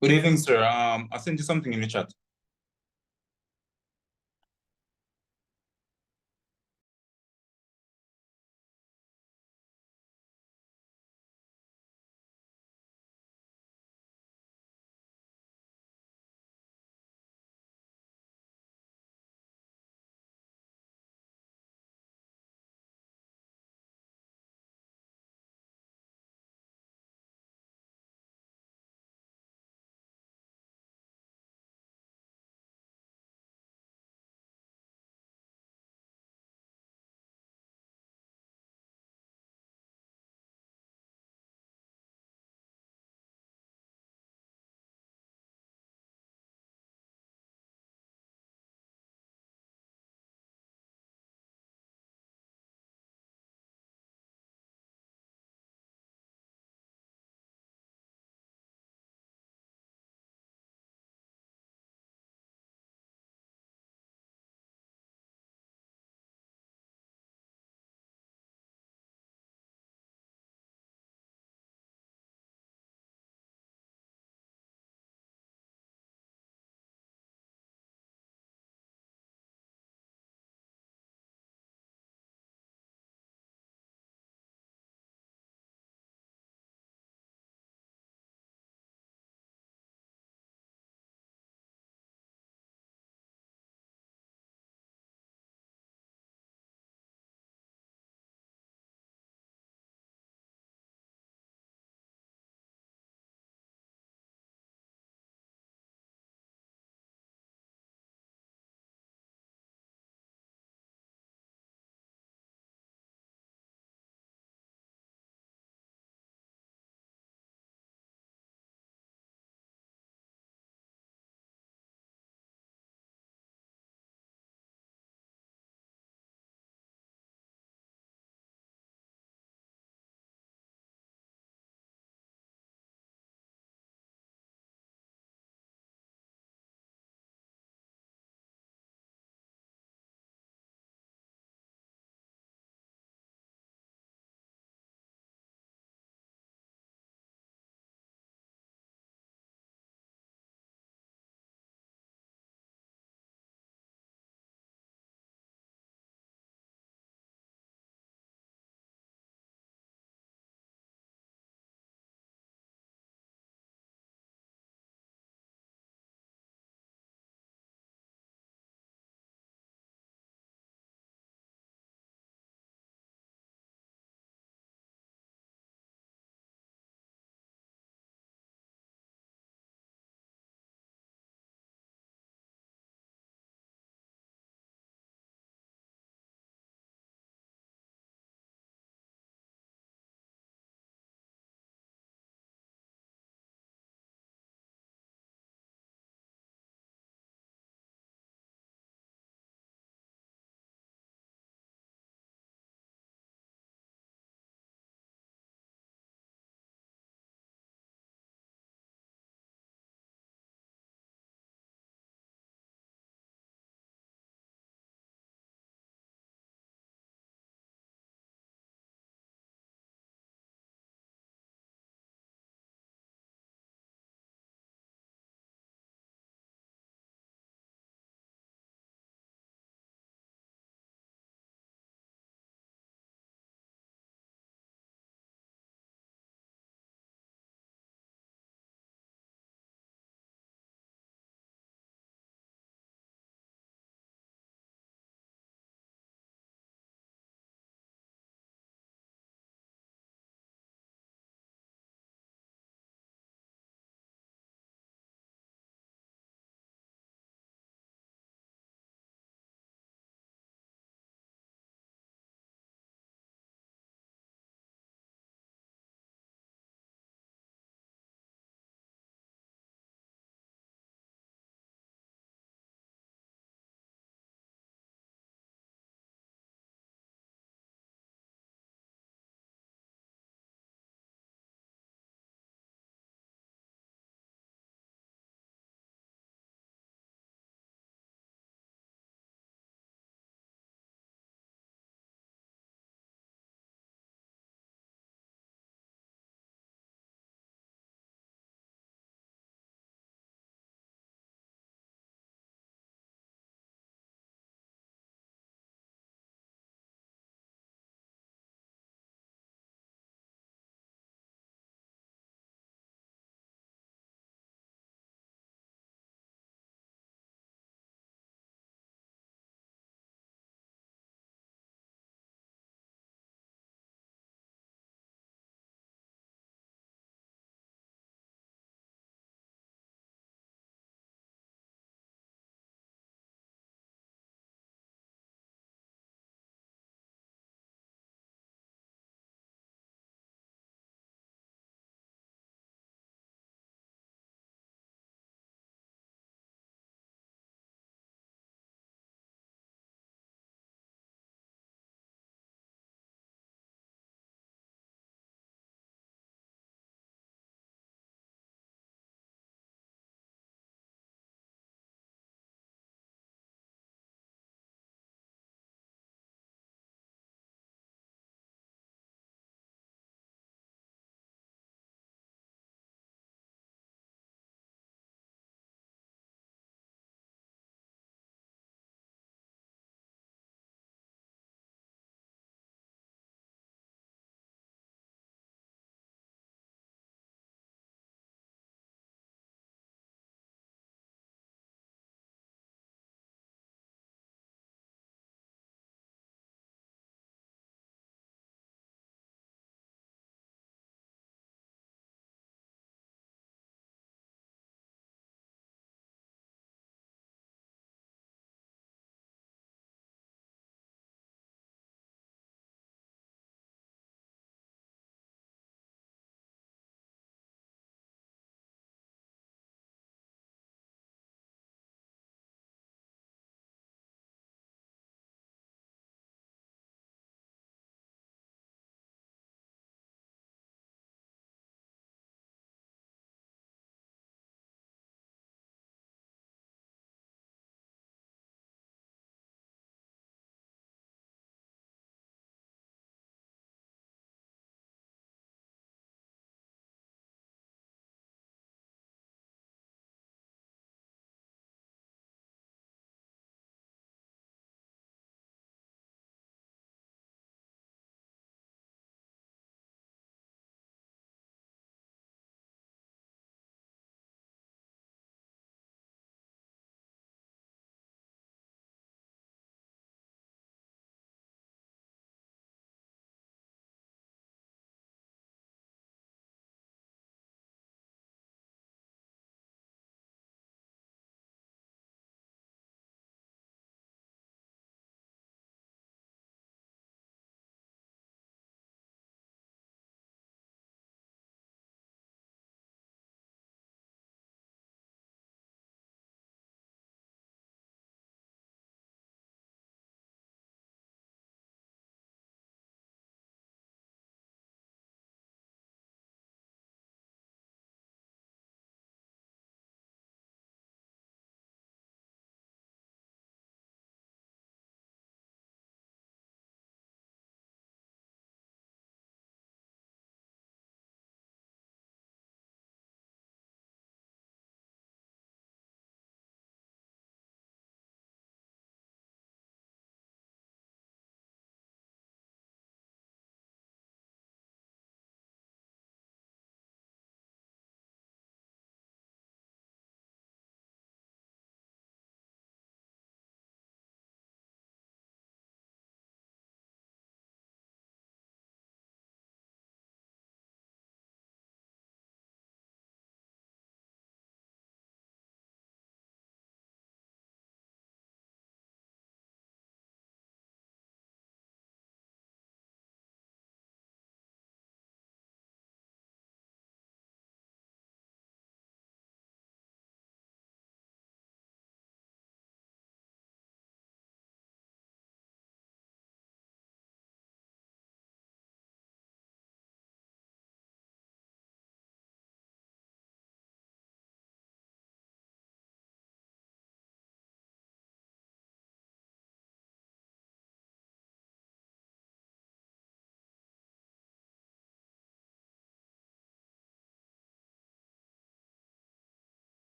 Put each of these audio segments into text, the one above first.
Good evening, sir. I sent you something in the chat.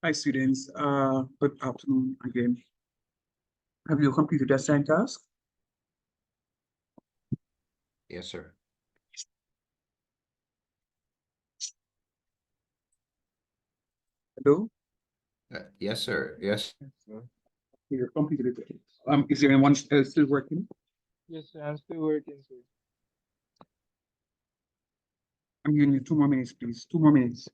Hi, students. Good afternoon again. Have you completed your assigned task? Yes, sir. Hello? Yes, sir. Yes. You completed it. Is there anyone still working? Yes, sir. I'm still working, sir. I'm giving you 2 more minutes, please. 2 more minutes.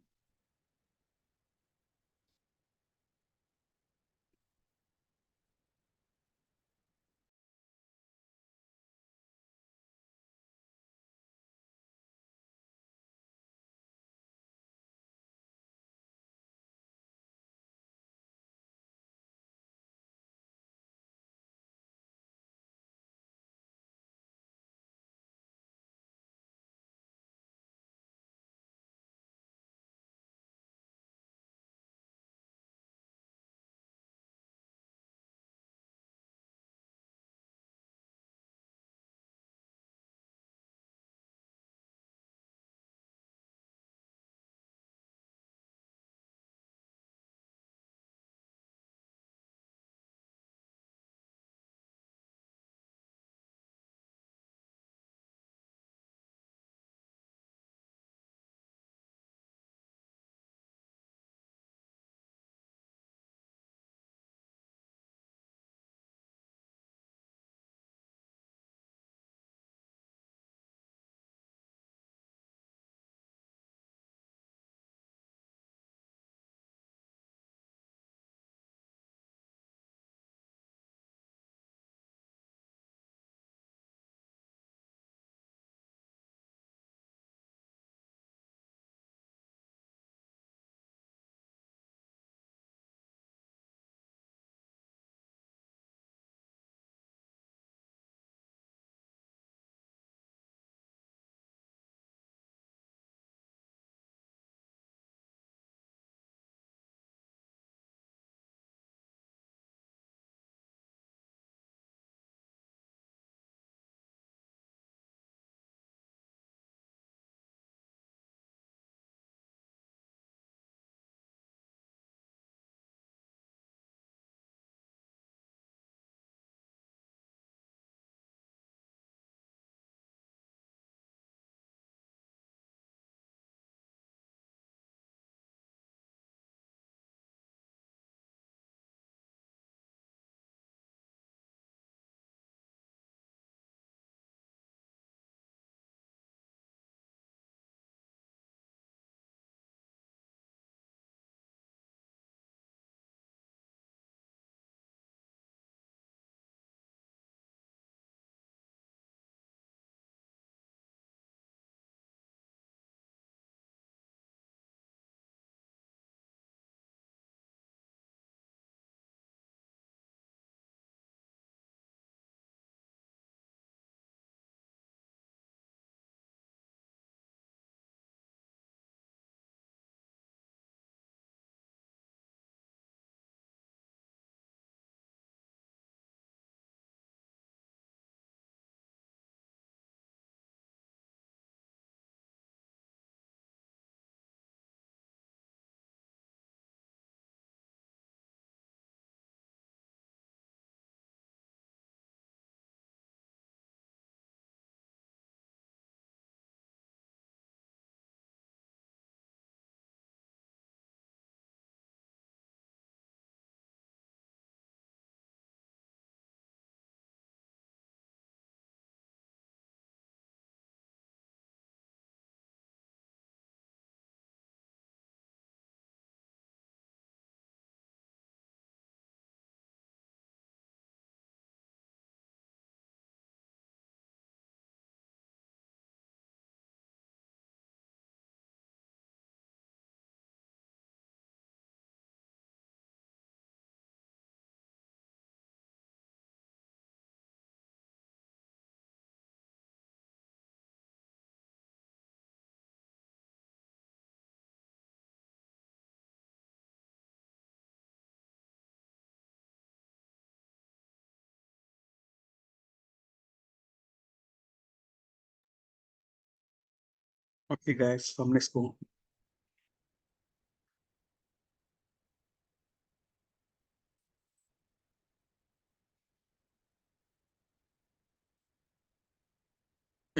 Okay, guys, let's go.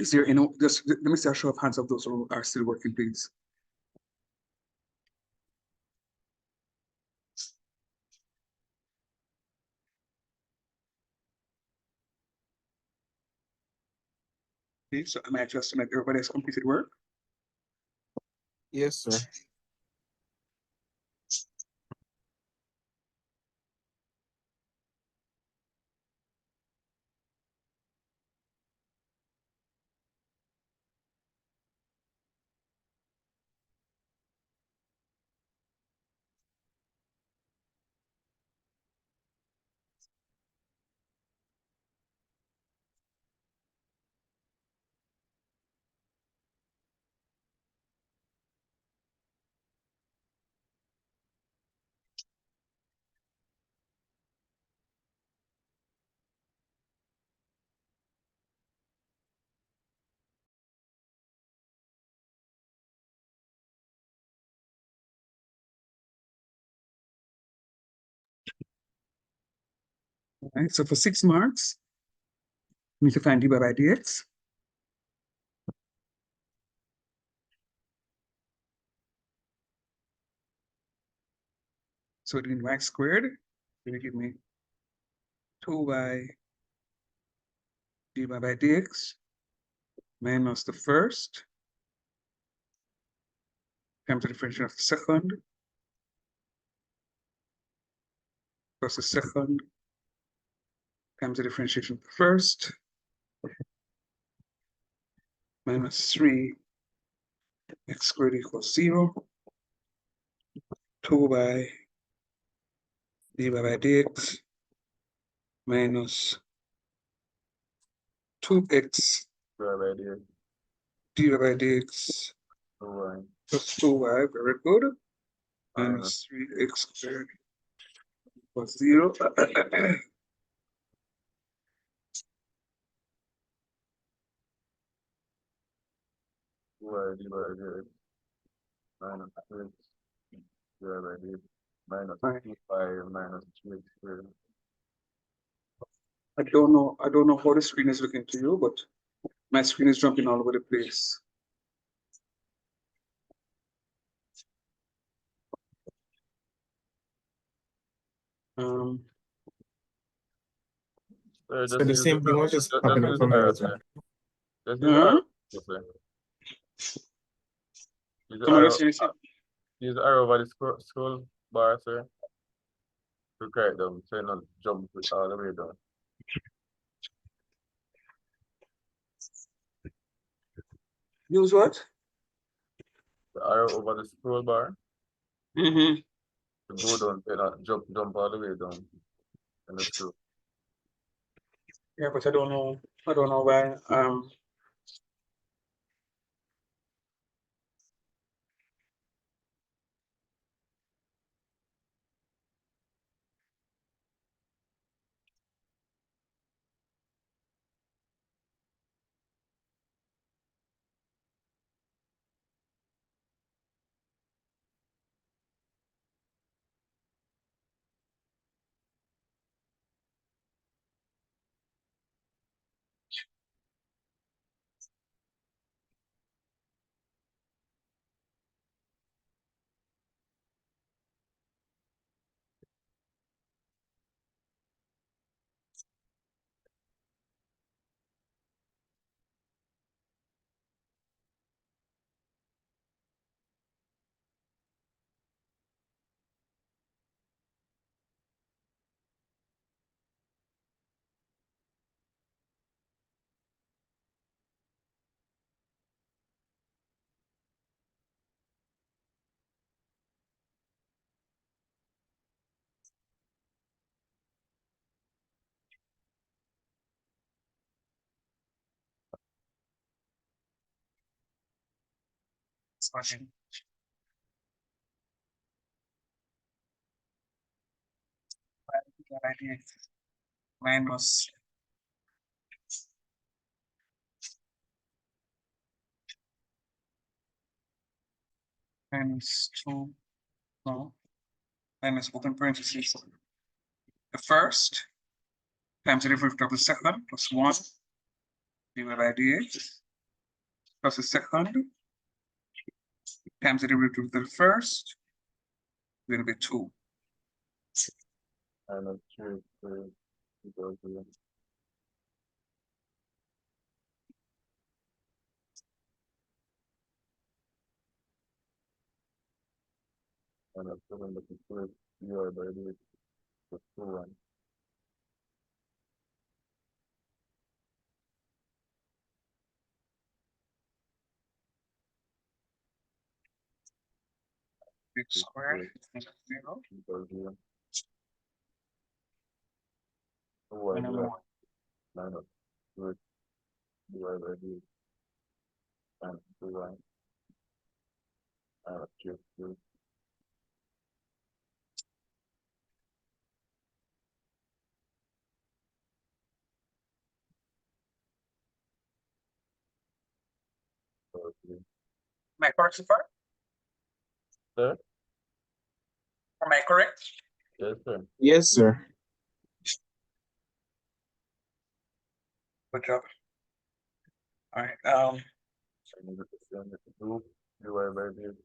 Is there any, just let me see a show of hands of those who are still working, please. Okay, so am I just to make everybody has completed work? Yes, sir. All right, so for 6 marks, we need to find d by dx. So doing y squared, will give me 2y d by dx minus the first times the differentiation of the second plus the second times the differentiation of the first minus 3 x squared equals 0. 2y d by dx minus 2x d by dx plus 2y, very good, minus 3x squared equals 0. I don't know how the screen is looking to you, but my screen is jumping all over the place. So the same thing was just popping up from my side. Huh? Somebody else saying something? Use the arrow over the scroll bar, sir. To correct them, so you not jump all the way down. Use what? The arrow over the scroll bar Mm-hmm. to go down, so you not jump all the way down. And the scroll. Yeah, but I don't know why. Smashing. Minus minus 2, no, minus open parentheses. The first times the derivative of the second plus 1 divided by dx plus the second times the derivative of the first will be 2. minus 3 squared equals 0. Minus 7 that is squared divided by dx plus 2y. X squared is 0. Equals 0. 2y And then divided minus squared divided by dx times 2y minus 3 squared. Equals 3. Am I correct so far? Sir? Am I correct? Yes, sir. Yes, sir. Good job. All right. And the same with 2 divided by dx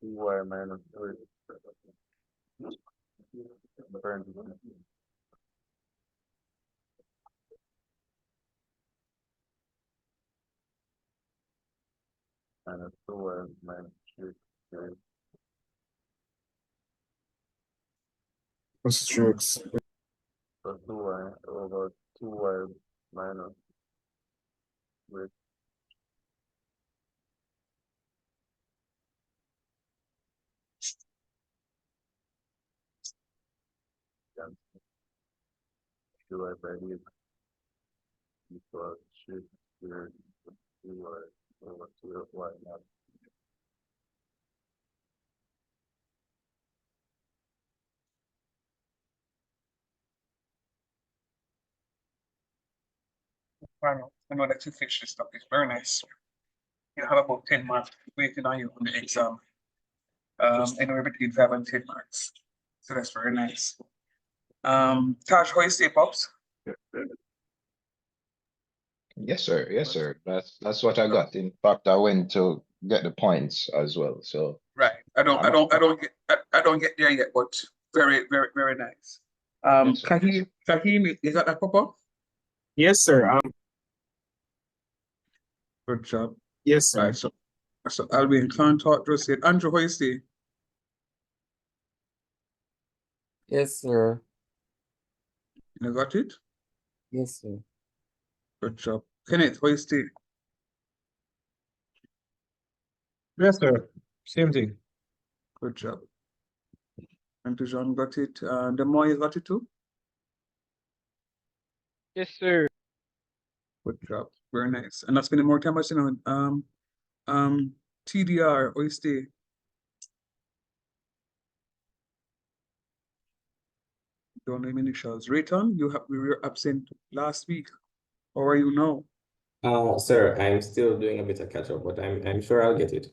2y minus 3. Parentheses. Minus 2y minus 3 squared Plus 3x. plus 2y over 2y minus with divided by dx equals 3 squared plus 2y over 2y not I know that you finished this stuff. It's very nice. You have about 10 marks waiting on you on the exam. Anywhere between 5 and 10 marks. So that's very nice. Taj, how you stay, Pops? Yes, sir. Yes, sir. That's what I got. In fact, I went to get the points as well. So Right. I don't get there yet, but very, very, very nice. Yes, sir. Kahim, is that Papa? Yes, sir. Good job. Yes, sir. Right. So Alvin can't talk just yet. Andrew, how you stay? Yes, sir. You got it? Yes, sir. Good job. Kenneth, how you stay? Yes, sir. Same thing. Good job. And John got it. The more you got it too? Yes, sir. Good job. Very nice. And not spending more time, you know, TDR, how you stay? Don't name initials. Rayton, we were absent last week. How are you now? Sir, I'm still doing a bit of catch up, but I'm sure I'll get it.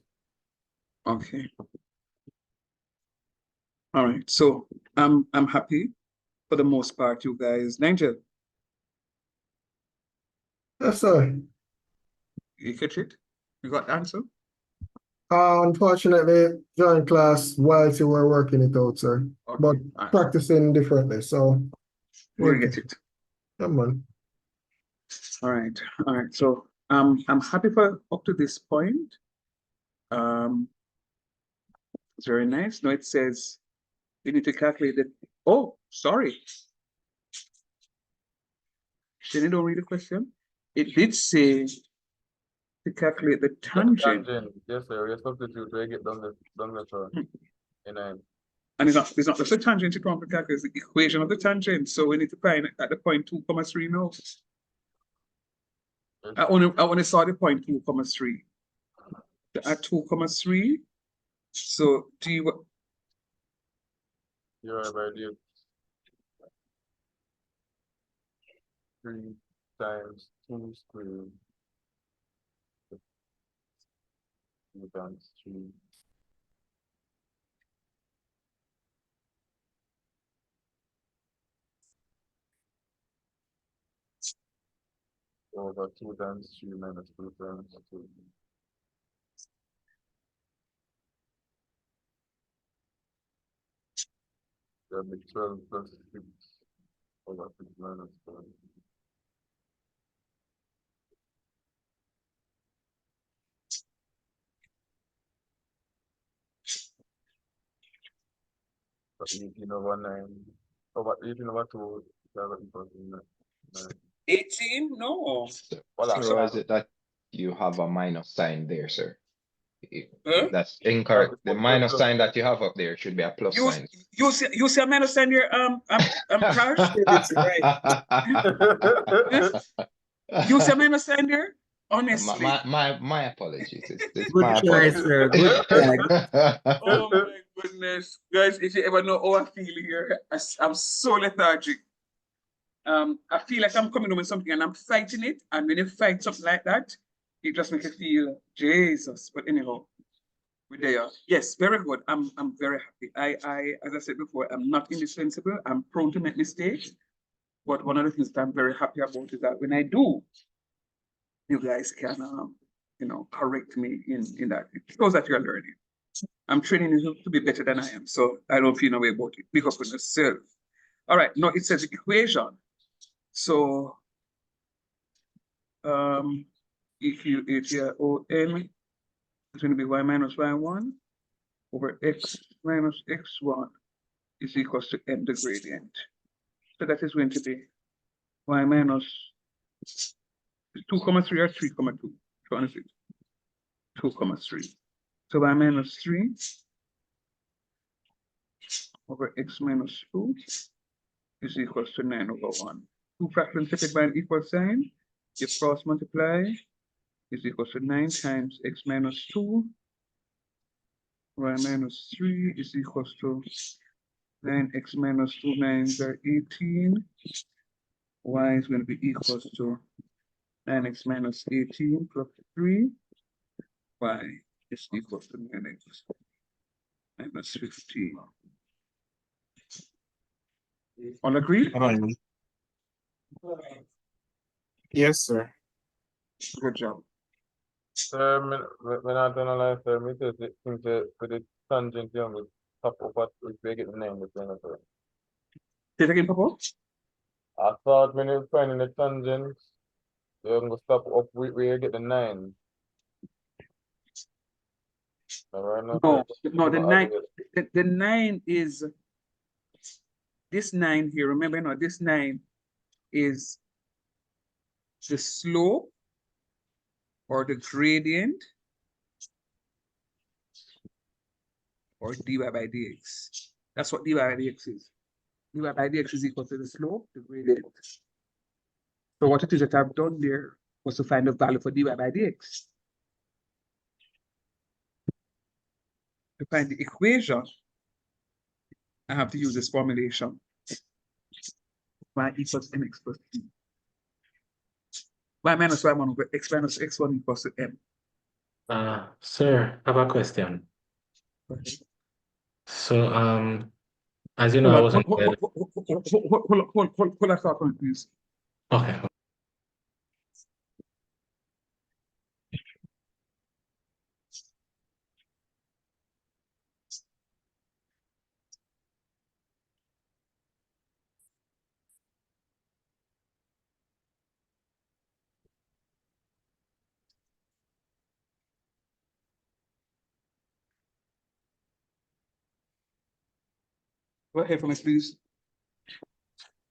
Okay. All right. So I'm happy for the most part, you guys. Nigel, Yes, sir. you catch it? You got the answer? Unfortunately, joined class whilst you were working it out, sir. Okay. But All right. practicing differently, so We'll get it. come on. All right. All right. So I'm happy for up to this point. It's very nice. No, it says you need to calculate the, oh, sorry. Then you don't read the question. It did say to calculate the tangent. Yes, sir. You substitute where you get done the sir. And then And it's not just the tangent you want to calculate, it's the equation of the tangent. So we need to find at the point 2,3 now. I only saw the point 2,3. At 2,3. So dy divided by dx 3 times 2 squared 2 times 3 plus over 2 times 3 minus 2 times 2. That'll be 12 plus 6 over 6 minus 12. So 18 over 9, over 18 over 2, that equals 9. 18? No. Voila. So is it that you have a minus sign there, sir? Huh? That's incorrect. The Plus, minus plus. sign that you have up there should be a plus You, sign. you see a man stand here, Cash? It's right. You see a man stand here? Honestly. My apologies. It's Good my try, apologies. sir. Good try. Oh my goodness. Guys, if you ever know how I feel here, I'm so lethargic. I feel like I'm coming home with something and I'm fighting it. And when you fight something like that, it just makes you feel Jesus. But anyhow, we're there. Yes, very good. I'm very happy. I as I said before, I'm not indispensable. I'm prone to make mistakes. But one of the things that I'm very happy about is that when I do, you guys can correct me in that. It shows that you're learning. I'm training you to be better than I am. So I don't feel no way about it. Big up on yourself. All right, now it says equation. So if you ON, it's going to be y minus y1 over x minus x1 is equals to m the gradient. So that is going to be y minus 2,3 or 3,2. 2,3. So y minus 3 over x minus 2 is equals to 9 over 1. Two fractions separated by an equal sign. If cross multiply is equals to 9 times x minus 2. Y minus 3 is equals to 9x minus 2 9s are 18. Y is going to be equals to 9x minus 18 plus 3. Y is equals to 9x minus 15. All agreed? Yes, sir. Good job. Sir, when I analyze the meters, it seems to put the tangent here with top of what we get the name between us. Say it again, Papa. I thought when you're finding the tangent, you're going to stop up where you get the 9. No, the 9 is this 9 here. Remember, no, this 9 is the slope or the gradient or dy by dx. That's what dy by dx is. Dy by dx is equal to the slope, the gradient. So what it is that I've done there was to find the value for dy by dx. To find the equation, I have to use this formulation. Y equals mx plus t. Y minus y1 over x minus x1 equals to m. Sir, I have a question. Okay. So, as you know, I wasn't well. Hold that thought, please. Okay. Go ahead for me, please.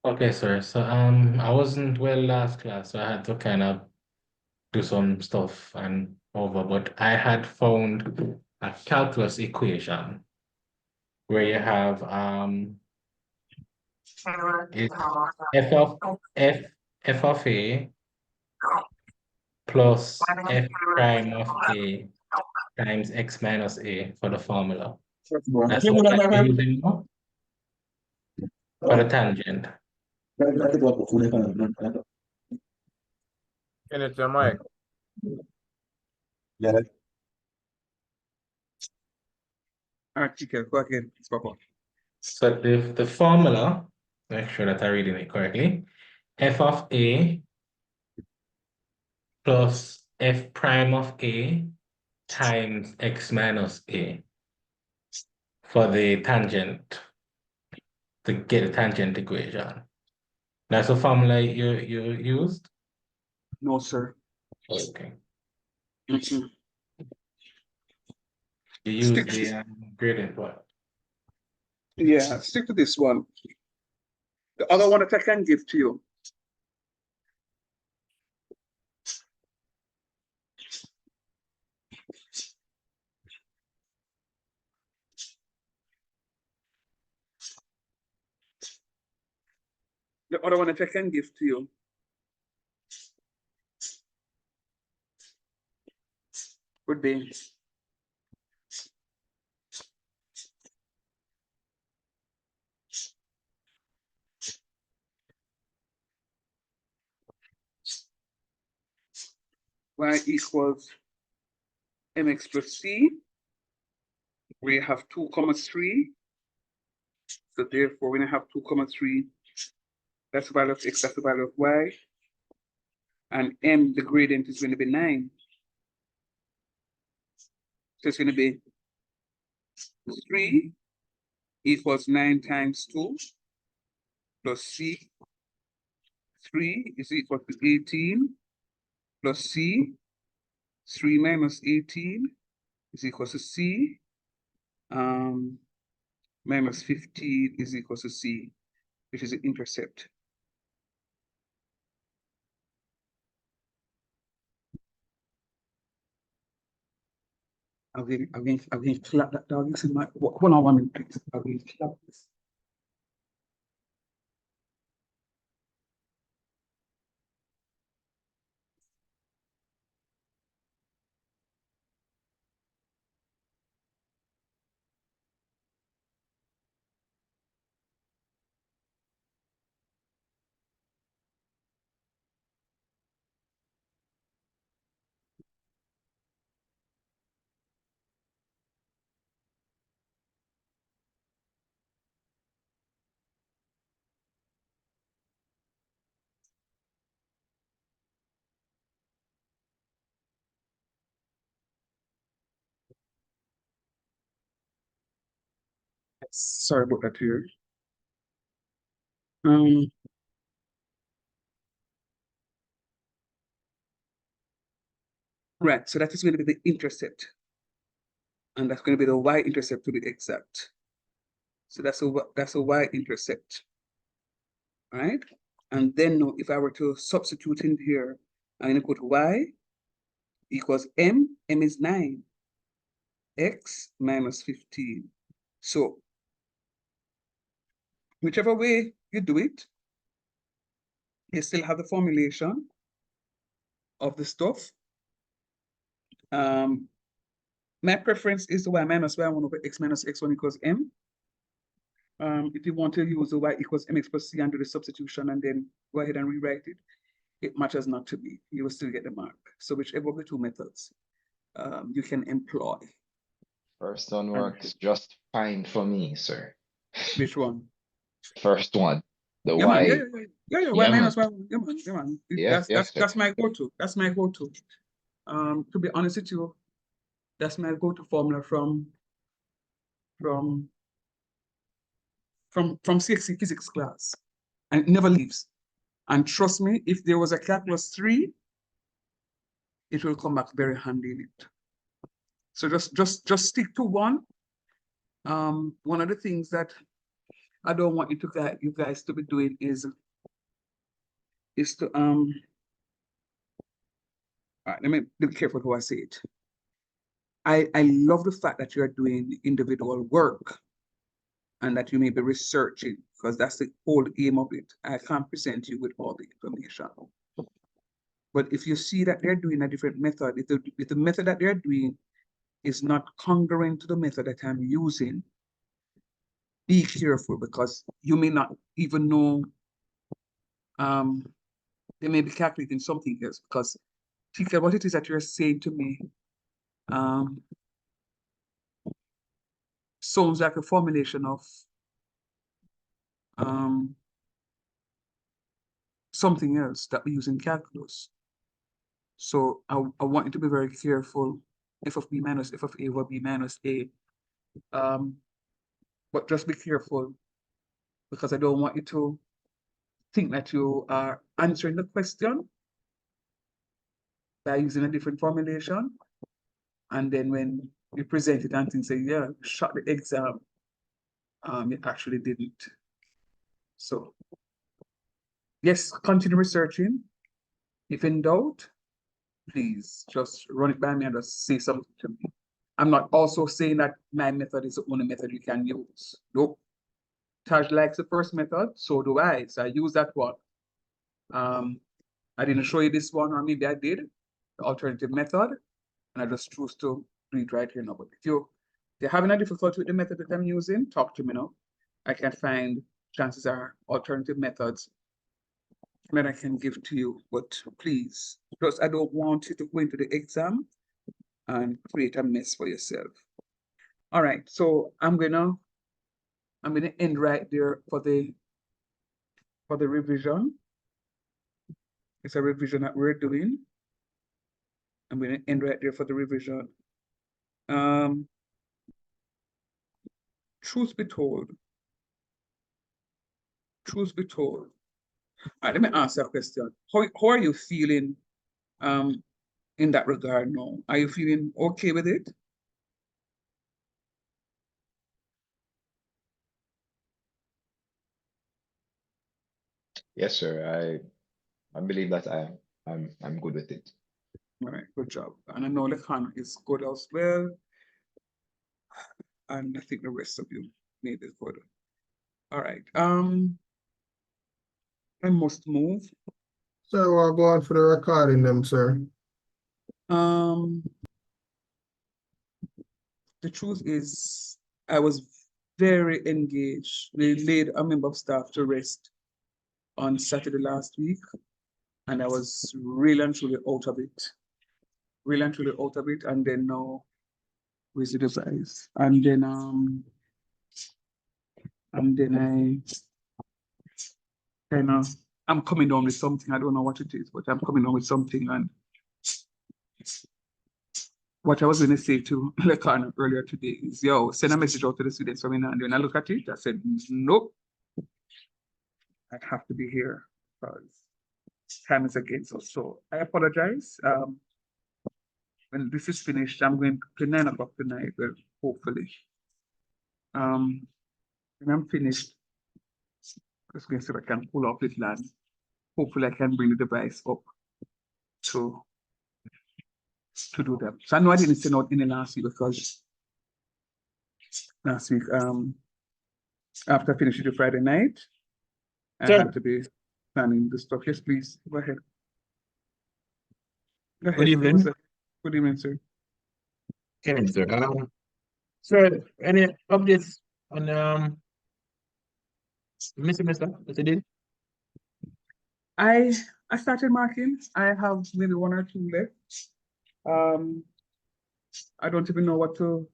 Okay, sir. So, I wasn't well last class, so I had to kind of do some stuff and over, but I had found a calculus equation where you have it's f of a plus f prime of a times x minus a for the formula. That's what I'm using now for the tangent. And it's your mic. Article, go again, Papa. So the formula, make sure that I'm reading it correctly. F of a plus f prime of a times x minus a for the tangent, to get a tangent equation. That's a formula you used? No, sir. Okay. Mhm. You use Stick the gradient what? Yeah, stick to this one. The other one that I can give to you. The other one that I can give to you. Would be y equals mx plus c. We have 2 comma 3. So therefore, when I have 2 comma 3, that's the value of x, that's the value of y. And m, the gradient is going to be 9. So it's going to be 3 equals 9 times 2 plus c. 3 is equal to 18 plus c. 3 minus 18 is equal to c. Minus 15 is equal to c, which is the intercept. I'm going to clap that down. This is my, hold on 1 minute, please. I'm going to clap this. Sorry about that here. Right, so that is going to be the intercept. And that's going to be the y-intercept to be exact. So that's a y-intercept. Right? And then now, if I were to substitute in here, I'm going to put y equals m is 9, x minus 15. So whichever way you do it, you still have the formulation of the stuff. My preference is the y minus y1 over x minus x1 equals m. If you want to use the y equals mx plus c and do the substitution and then go ahead and rewrite it, it matters not to me. You will still get the mark. So whichever of the two methods you can employ. First one works just fine for me, sir. Which one? First one, the Yeah, man. Y. Yeah, y Yeah, minus man. y1. Yeah, man. Yeah, man. Yes, yes, sir. That's my go-to. That's my go-to. To be honest with you, that's my go-to formula from CXC physics class, and it never leaves. And trust me, if there was a calculus 3, it will come back very handy in it. So just stick to one. One of the things that I don't want you guys to be doing is to all right, let me be careful how I say it. I love the fact that you're doing individual work and that you may be researching, because that's the whole aim of it. I can't present you with all the information. But if you see that they're doing a different method, if the method that they're doing is not congruent to the method that I'm using, be careful, because you may not even know they may be calculating something else, because think about what it is that you're saying to me. Sounds like a formulation of something else that we use in calculus. So I want you to be very careful. F of B minus F of A over B minus A. But just be careful because I don't want you to think that you are answering the question by using a different formulation. And then when you present it and things say, yeah, shot the exam, it actually didn't. So yes, continue researching. If in doubt, please just run it by me and just say something to me. I'm not also saying that my method is the only method you can use. Nope. Taj likes the first method, so do I. So I use that one. I didn't show you this one, or maybe I did, the alternative method, and I just choose to do it right here now. But if you're having a difficulty with the method that I'm using, talk to me now. I can find, chances are, alternative methods that I can give to you. But please, because I don't want you to go into the exam and create a mess for yourself. All right, so I'm gonna end right there for the revision. It's a revision that we're doing. I'm gonna end right there for the revision. Truth be told, all right, let me ask you a question. How are you feeling in that regard now? Are you feeling okay with it? Yes, sir. I believe that I'm good with it. All right, good job. And I know Lekan is good as well. And I think the rest of you made it good. All right. I must move. Sir, we'll go on for the recording them, sir. The truth is, I was very engaged. We laid a member of staff to rest on Saturday last week, and I was really and truly out of it. Really and truly out of it, and then now, where's the device? And then I kind of, I'm coming down with something. I don't know what it is, but I'm coming down with something. And what I was going to say to Lekan earlier today is, yo, send a message out to the students for me now. And when I look at it, I said, nope, I have to be here because time is against us. So I apologize. When this is finished, I'm going to 9 o'clock tonight, well, hopefully. When I'm finished, just going to see if I can pull off this land. Hopefully I can bring the device up to do that. So I know I didn't send out any last week because last week, after I finished the Friday night, I Sure. had to be planning the stuff. Yes, please, go ahead. Go ahead. Good evening. Good evening, sir. Kenny, sir. Sir, any updates on Mr. Mister that you did? I started marking. I have maybe 1 or 2 left. I don't even know what to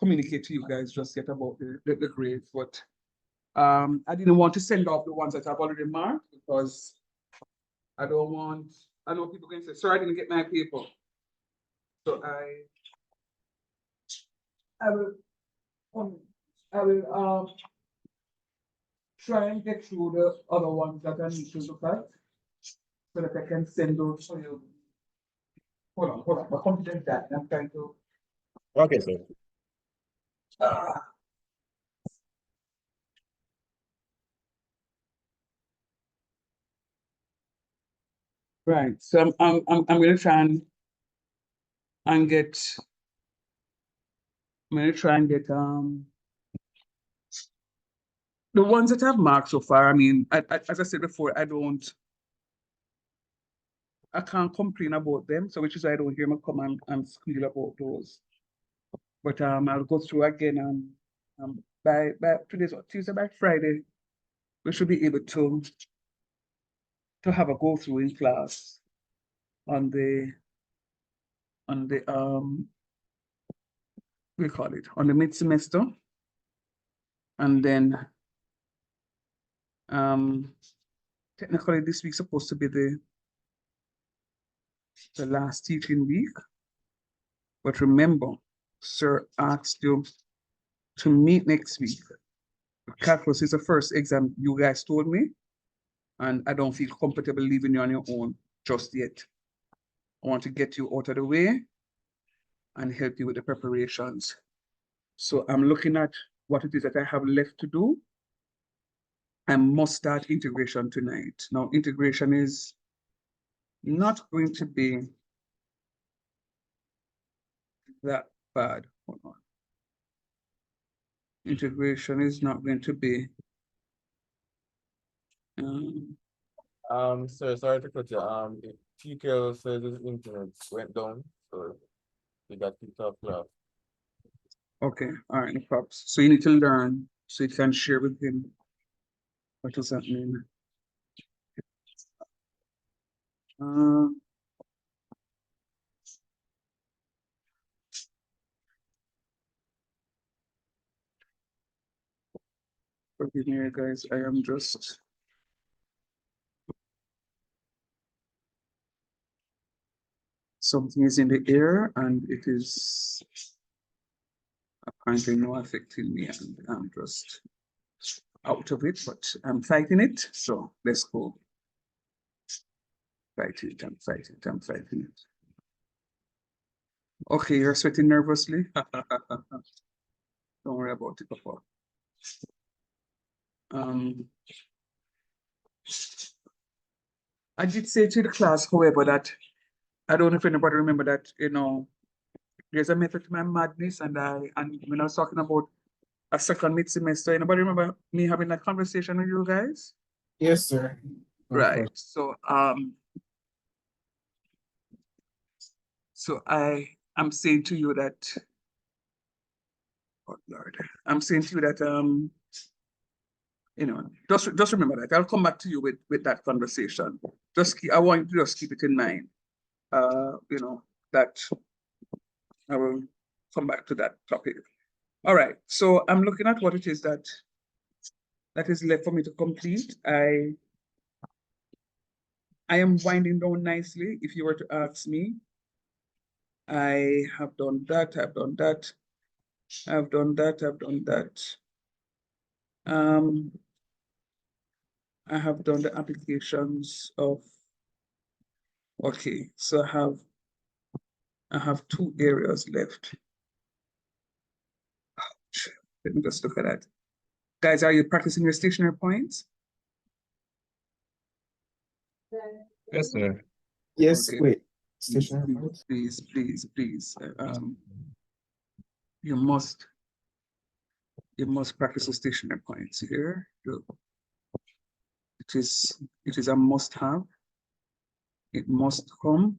communicate to you guys just yet about the grades, but I didn't want to send off the ones that I've already marked because I know people can say, sorry, I didn't get my paper. So I will try and get through the other ones that I need to look at so that I can send those to you. Hold on, my computer is dying. I'm trying to Okay, sir. right. So I'm gonna try and get the ones that I've marked so far. I mean, as I said before, I can't complain about them, so which is why I don't hear me come and squeal about those. But I'll go through again by today's Tuesday, by Friday, we should be able to have a go through in class on the we call it on the mid semester, and then Technically, this week's supposed to be the last teaching week. But remember, sir asked you to meet next week. Calculus is the first exam you guys told me, and I don't feel comfortable leaving you on your own just yet. I want to get you out of the way and help you with the preparations. So I'm looking at what it is that I have left to do. I must start integration tonight. Now, integration is not going to be that bad. Hold on. Integration is not going to be. Sir, sorry to cut you. TKL says his internet went down, so he got kicked off class. Okay, all right, no props. So you need to learn so you can share with him. What does that mean? Forgive me, guys. I am just. Something is in the air and it is apparently not affecting me, and I'm just out of it, but I'm fighting it. So let's go. Fight it, I'm fighting it, I'm fighting it. Okay, you're sweating nervously. Don't worry about it, Papa. I did say to the class, however, that I don't know if anybody remember that, you know, there's a method to my madness, and when I was talking about a second mid semester, anybody remember me having that conversation with you guys? Yes, sir. Right. So I'm saying to you that, oh Lord, I'm saying to you that you know, just remember that. I'll come back to you with that conversation. I want you to just keep it in mind. You know, that I will come back to that topic. All right. So I'm looking at what it is that is left for me to complete. I am winding down nicely. If you were to ask me, I have done that, I've done that, I've done that, I've done that. I have done the applications of, okay, so I have 2 areas left. Ouch. Let me just look at that. Guys, are you practicing your stationary points? Yes, sir. Yes, Okay. wait. Please, Station. please, please, please. You must practice the stationary points here. It is a must have. It must come.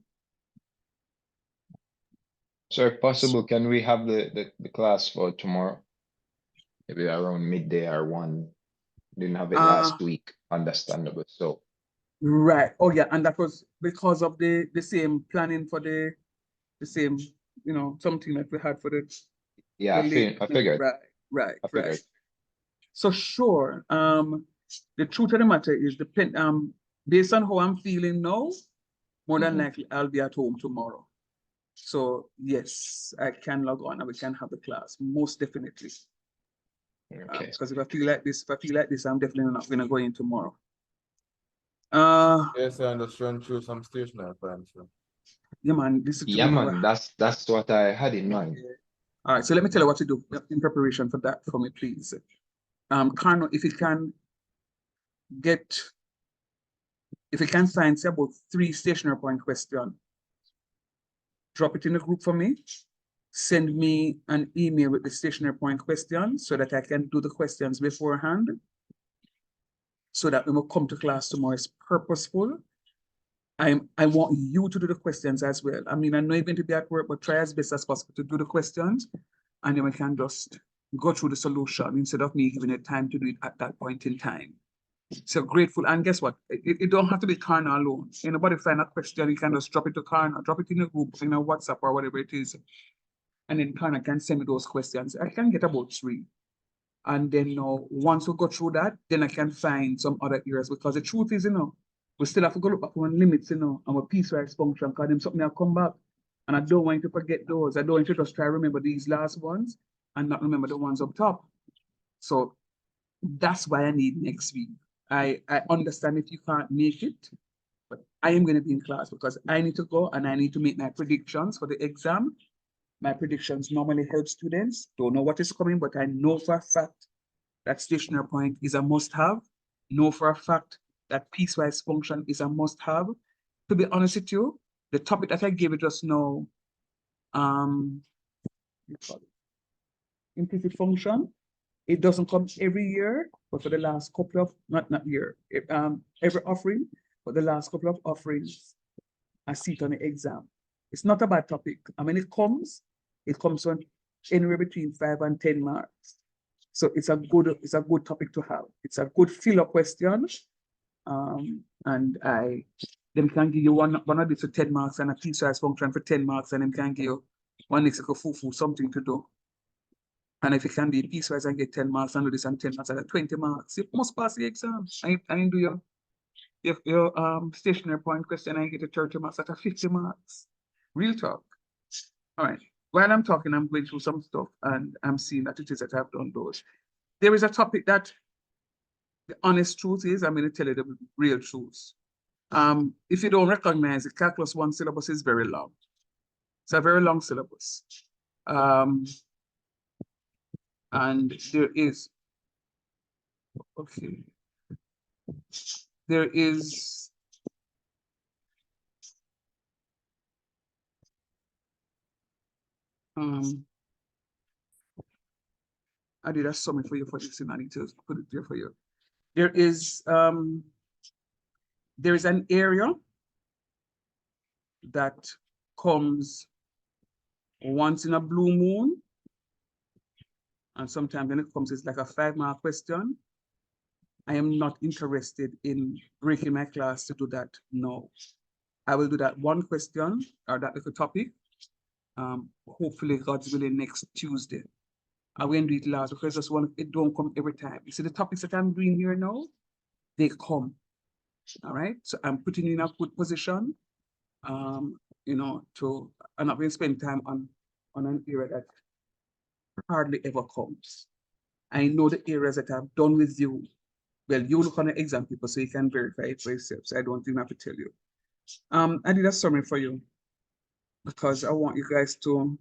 So if possible, can we have the class for tomorrow? Maybe around midday or 1. Didn't have it last week, understandable, so. Right. Oh yeah, and that was because of the same planning for the same, you know, something that we had for the Yeah, I figured. Right. So sure. The truth of the matter is based on how I'm feeling now, more than likely I'll be at home tomorrow. So yes, I can log on and we can have the class, most definitely. Okay. Because if I feel like this, I'm definitely not gonna go in tomorrow. Yes, I understand through some stationary points. Yeah, man, this is Yeah, man, that's what I had in mind. All right, so let me tell you what to do in preparation for that for me, please. Carno, if you can find say about 3 stationary point questions, drop it in the group for me. Send me an email with the stationary point questions so that I can do the questions beforehand. So that when we come to class tomorrow, it's purposeful. I want you to do the questions as well. I mean, I know you're going to be at work, but try as best as possible to do the questions. And then we can just go through the solution instead of me giving it time to do it at that point in time. So grateful. And guess what? It don't have to be Karna alone. Anybody find a question, you can just drop it to Karna, drop it in a group, in a WhatsApp or whatever it is. And then Karna can send me those questions. I can get about 3. And then now, once we go through that, then I can find some other areas, because the truth is, we still have to go look back on limits, and a piecewise function, because them something will come back. And I don't want you to forget those. I don't want you to just try to remember these last ones and not remember the ones up top. So that's why I need next week. I understand if you can't make it, but I am going to be in class because I need to go and I need to make my predictions for the exam. My predictions normally help students. Don't know what is coming, but I know for a fact that stationary point is a must-have. Know for a fact that piecewise function is a must-have. To be honest with you, the topic that I gave you just now, implicit function, it doesn't come every year, but for the last couple of, not year, every offering, but the last couple of offerings, I see it on the exam. It's not a bad topic. I mean, it comes on anywhere between 5 and 10 marks. So it's a good topic to have. It's a good fill-up question. And them can give you one of these for 10 marks and a piecewise function for 10 marks, and then can give you one next fufu, something to do. And if it can be piecewise and get 10 marks and do this and 10 marks and 20 marks, you must pass the exam. And do your stationary point question and get a 30 marks at a 50 marks. Real talk. All right. While I'm talking, I'm going through some stuff and I'm seeing that it is that I've done those. There is a topic that the honest truth is, I'm going to tell you the real truth. If you don't recognize it, Calculus 1 syllabus is very long. It's a very long syllabus. And there is, okay, there is, I did a summary for you for this, and I need to put it there for you. There is an area that comes once in a blue moon, and sometimes when it comes, it's like a 5-mark question. I am not interested in breaking my class to do that. No, I will do that one question or that little topic. Hopefully, God's willing, next Tuesday. I won't do it last because just one, it don't come every time. You see the topics that I'm doing here now, they come. All right. So I'm putting you in a good position, I'm not going to spend time on an area that hardly ever comes. I know the areas that I've done with you. Well, you look on the exam paper so you can verify it for yourself. So I don't even have to tell you. I did a summary for you because I want you guys to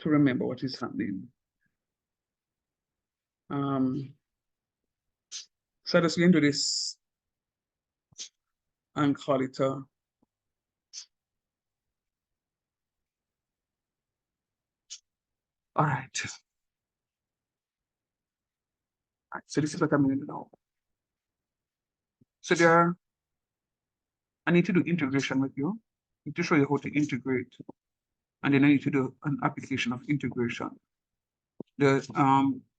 remember what is happening. So I'm just going to do this and call it a all right. All right. So this is what I'm going to do now. So I need to do integration with you. I need to show you how to integrate. And then I need to do an application of integration. The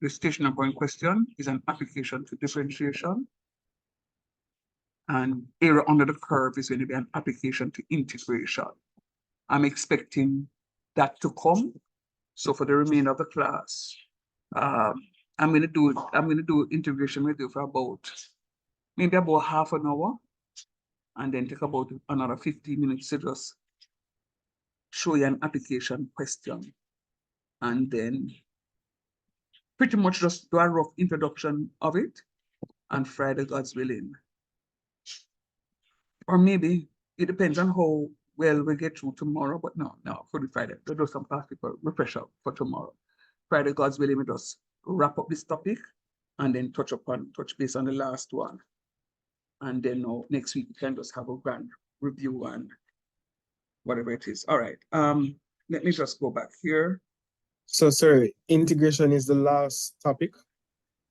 stationary point question is an application to differentiation. And area under the curve is going to be an application to integration. I'm expecting that to come. So for the remainder of the class, I'm going to do integration with you for maybe about half an hour, and then take about another 15 minutes to just show you an application question, and then pretty much just do a rough introduction of it, and Friday, God's willing. Or maybe it depends on how well we get through tomorrow, but no, for the Friday, we'll do some past paper refresher for tomorrow. Friday, God's willing, we just wrap up this topic and then touch base on the last one. And then next week, we can just have a grand review and whatever it is. All right. Let me just go back here. So sorry, integration is the last topic.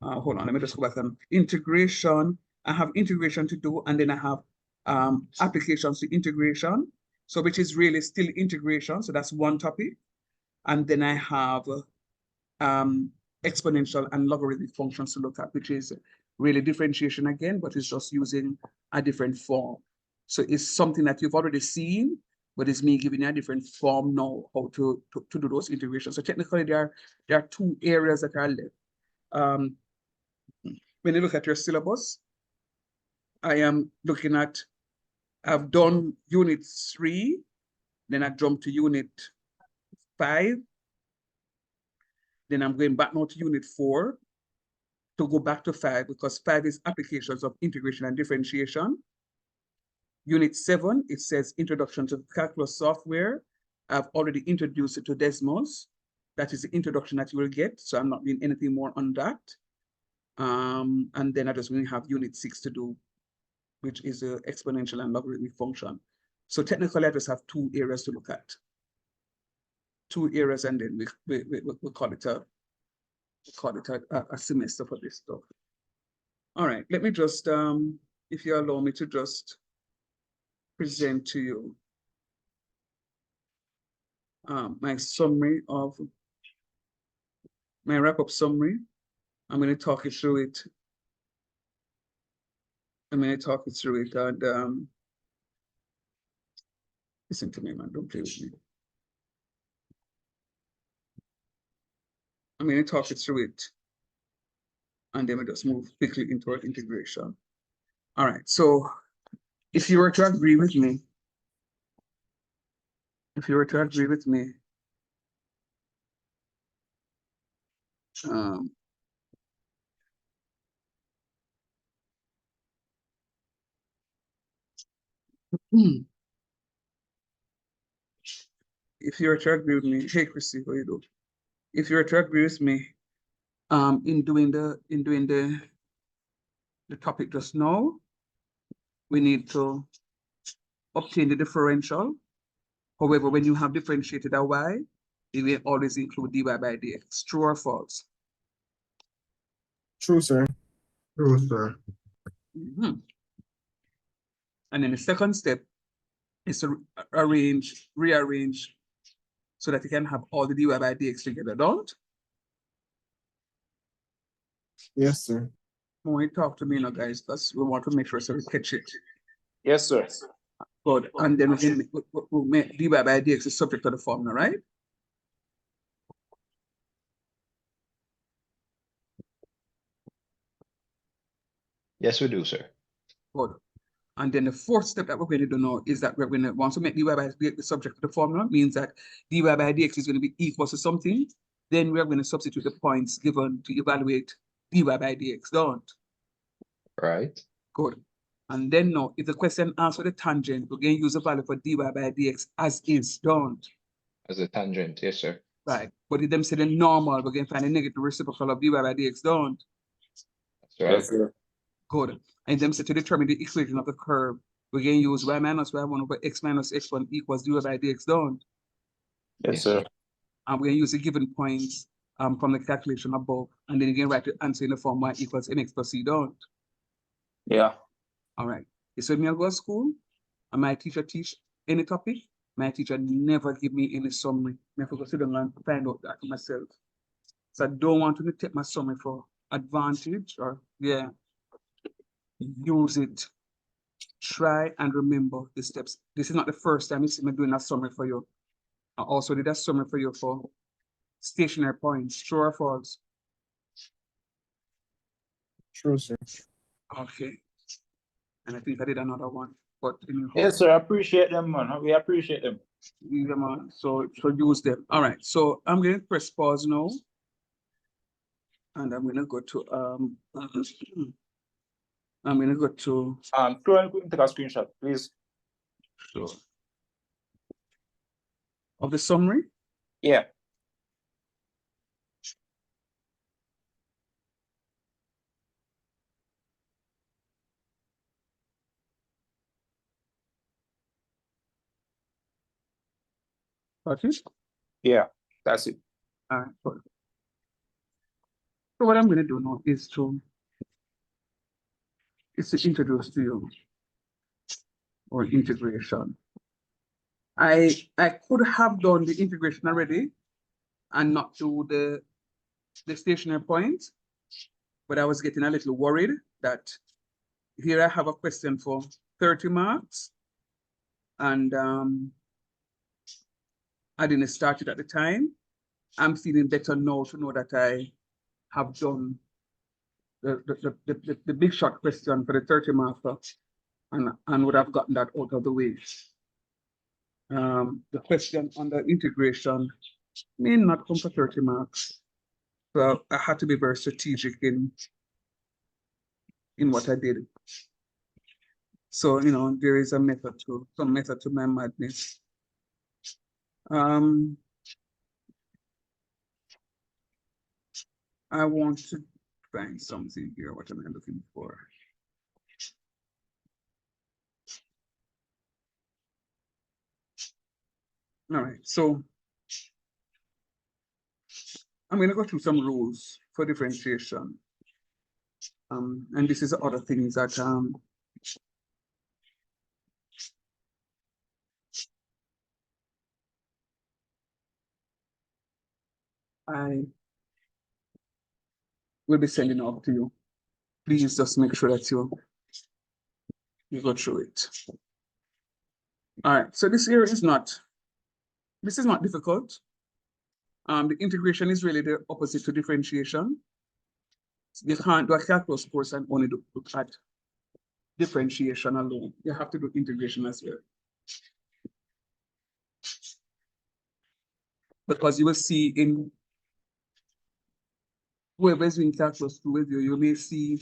Hold on, let me just go back on integration. I have integration to do, and then I have applications to integration. So which is really still integration. So that's one topic. And then I have exponential and logarithmic functions to look at, which is really differentiation again, but it's just using a different form. So it's something that you've already seen, but it's me giving you a different form now how to do those integrations. So technically there are two areas that are left. when you look at your syllabus, I am looking at, I've done unit 3, then I jumped to unit 5. Then I'm going back now to unit 4 to go back to 5 because 5 is applications of integration and differentiation. Unit 7, it says introduction to calculus software. I've already introduced it to Desmos. That is the introduction that you will get. So I'm not doing anything more on that. And then I just going to have unit 6 to do, which is an exponential and logarithmic function. So technically I just have 2 areas to look at. 2 areas, and then we call it a semester for this stuff. All right, let me just, if you allow me to just present to you my summary of, my wrap-up summary. I'm going to talk you through it. I'm going to talk you through it, and listen to me, man, don't play with me. I'm going to talk you through it, and then we just move quickly into our integration. All right, so if you were to agree with me, if you were to agree with me, hey Chrissy, how you do? If you were to agree with me, in doing the topic just now, we need to obtain the differential. However, when you have differentiated a y, it will always include dy by dx. True or false? True, sir. True, sir. And then the second step is to rearrange so that you can have all the dy by dx together, don't? Yes, sir. When you talk to me now, guys, because we want to make sure so we catch it. Yes, sir. Good. And then we'll make dy by dx is subject to the formula, right? Yes, we do, sir. Good. And then the fourth step that we're going to do now is that we're going to want to make dy by dx the subject to the formula, means that dy by dx is going to be equal to something. Then we're going to substitute the points given to evaluate dy by dx, don't? Right. Good. And then now, if the question asks for the tangent, we're going to use the value for dy by dx as is, don't? As a tangent, yes, sir. Right. But if them say the normal, we're going to find the negative reciprocal of dy by dx, don't? That's right. Yes, sir. Good. And them say to determine the equation of the curve, we're going to use y minus y1 over x minus x1 equals dy by dx, don't? Yes, sir. And we're going to use the given points from the calculation above, and then again write the answer in the form y equals mx plus c, don't? Yeah. All right. So when I go to school, and my teacher teach any topic, my teacher never give me any summary. I have to go sit down and find out that myself. So I don't want to take my summary for advantage, or yeah, use it. Try and remember the steps. This is not the first time you see me doing a summary for you. I also did a summary for you for stationary points. True or false? True, sir. Okay. And I think I did another one. But anyhow, Yes, sir. I appreciate them, man. We appreciate them. leave them on. So use them. All right. So I'm going to press pause now. And I'm going to go to I'm going to go to Go and take a screenshot, please. sure. Of the summary. Yeah. Got it? Yeah. That's it. All right. Good. So what I'm going to do now is to introduce to you or integration. I could have done the integration already and not do the stationary points, but I was getting a little worried that here I have a question for 30 marks, and I didn't start it at the time. I'm feeling better now to know that I have done the big shot question for the 30 marker and would have gotten that out of the way. The question on the integration may not come for 30 marks. So I had to be very strategic in what I did. So, you know, there is some method to my madness. I want to find something here. What am I looking for? All right, so I'm going to go through some rules for differentiation. And this is the other things that I will be sending out to you. Please just make sure that you go through it. All right, so this is not difficult. The integration is really the opposite to differentiation. You can't do a calculus course and only look at differentiation alone. You have to do integration as well. Because you will see in whoever's doing calculus 2 with you, you may see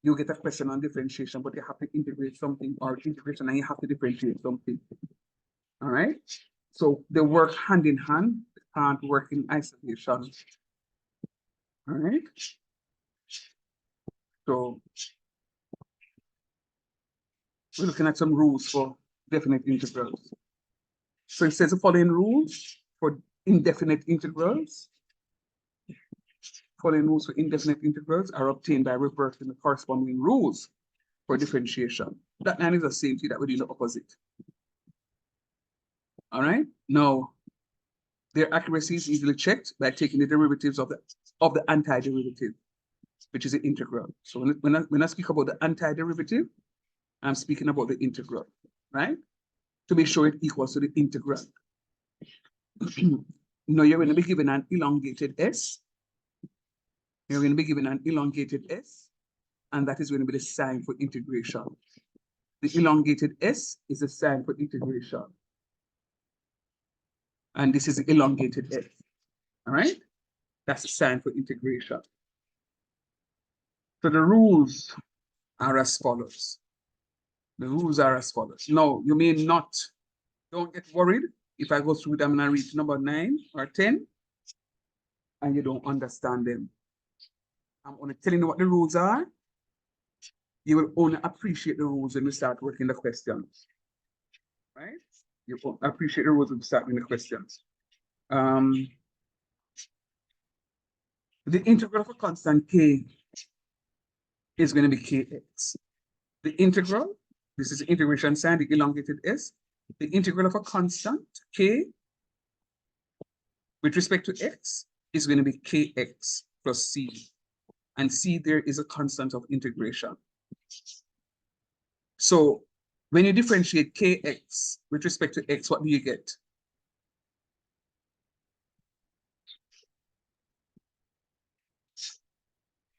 you get a question on differentiation, but you have to integrate something, or integration and you have to differentiate something. All right. So they work hand in hand, they can't work in isolation. All right. So we're looking at some rules for definite integrals. So it says the following rules for indefinite integrals. Following rules for indefinite integrals are obtained by reversing the corresponding rules for differentiation. That line is the same thing that we do the opposite. All right. Now, their accuracy is easily checked by taking the derivatives of the antiderivative, which is the integral. So when I speak about the antiderivative, I'm speaking about the integral, right? To be sure it equals to the integral. Now you're going to be given an elongated S. You're going to be given an elongated S, and that is going to be the sign for integration. The elongated S is the sign for integration. And this is the elongated S. All right? That's the sign for integration. So the rules are as follows. The rules are as follows. No, you may not, don't get worried if I go through them and I reach number 9 or 10 and you don't understand them. I'm only telling you what the rules are. You will only appreciate the rules when we start working the questions. Right? You will appreciate the rules when we start working the questions. The integral of a constant k is going to be kx. The integral, this is the integration sign, the elongated s. The integral of a constant k with respect to x is going to be kx plus c. And c there is a constant of integration. So when you differentiate kx with respect to x, what do you get?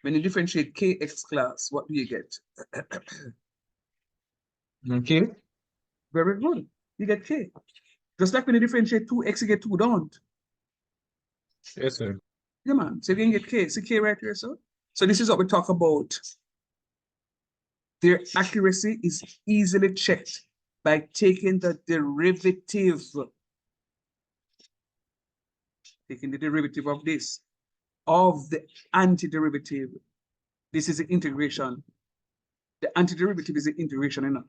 When you differentiate kx class, what do you get? Okay. Very good. You get k. Just like when you differentiate 2x, you get 2, don't? Yes, sir. Yeah, man. So you can get k. See k right here, so? So this is what we talk about. Their accuracy is easily checked by taking the derivative. Taking the derivative of this, of the antiderivative. This is the integration. The antiderivative is the integration, you know?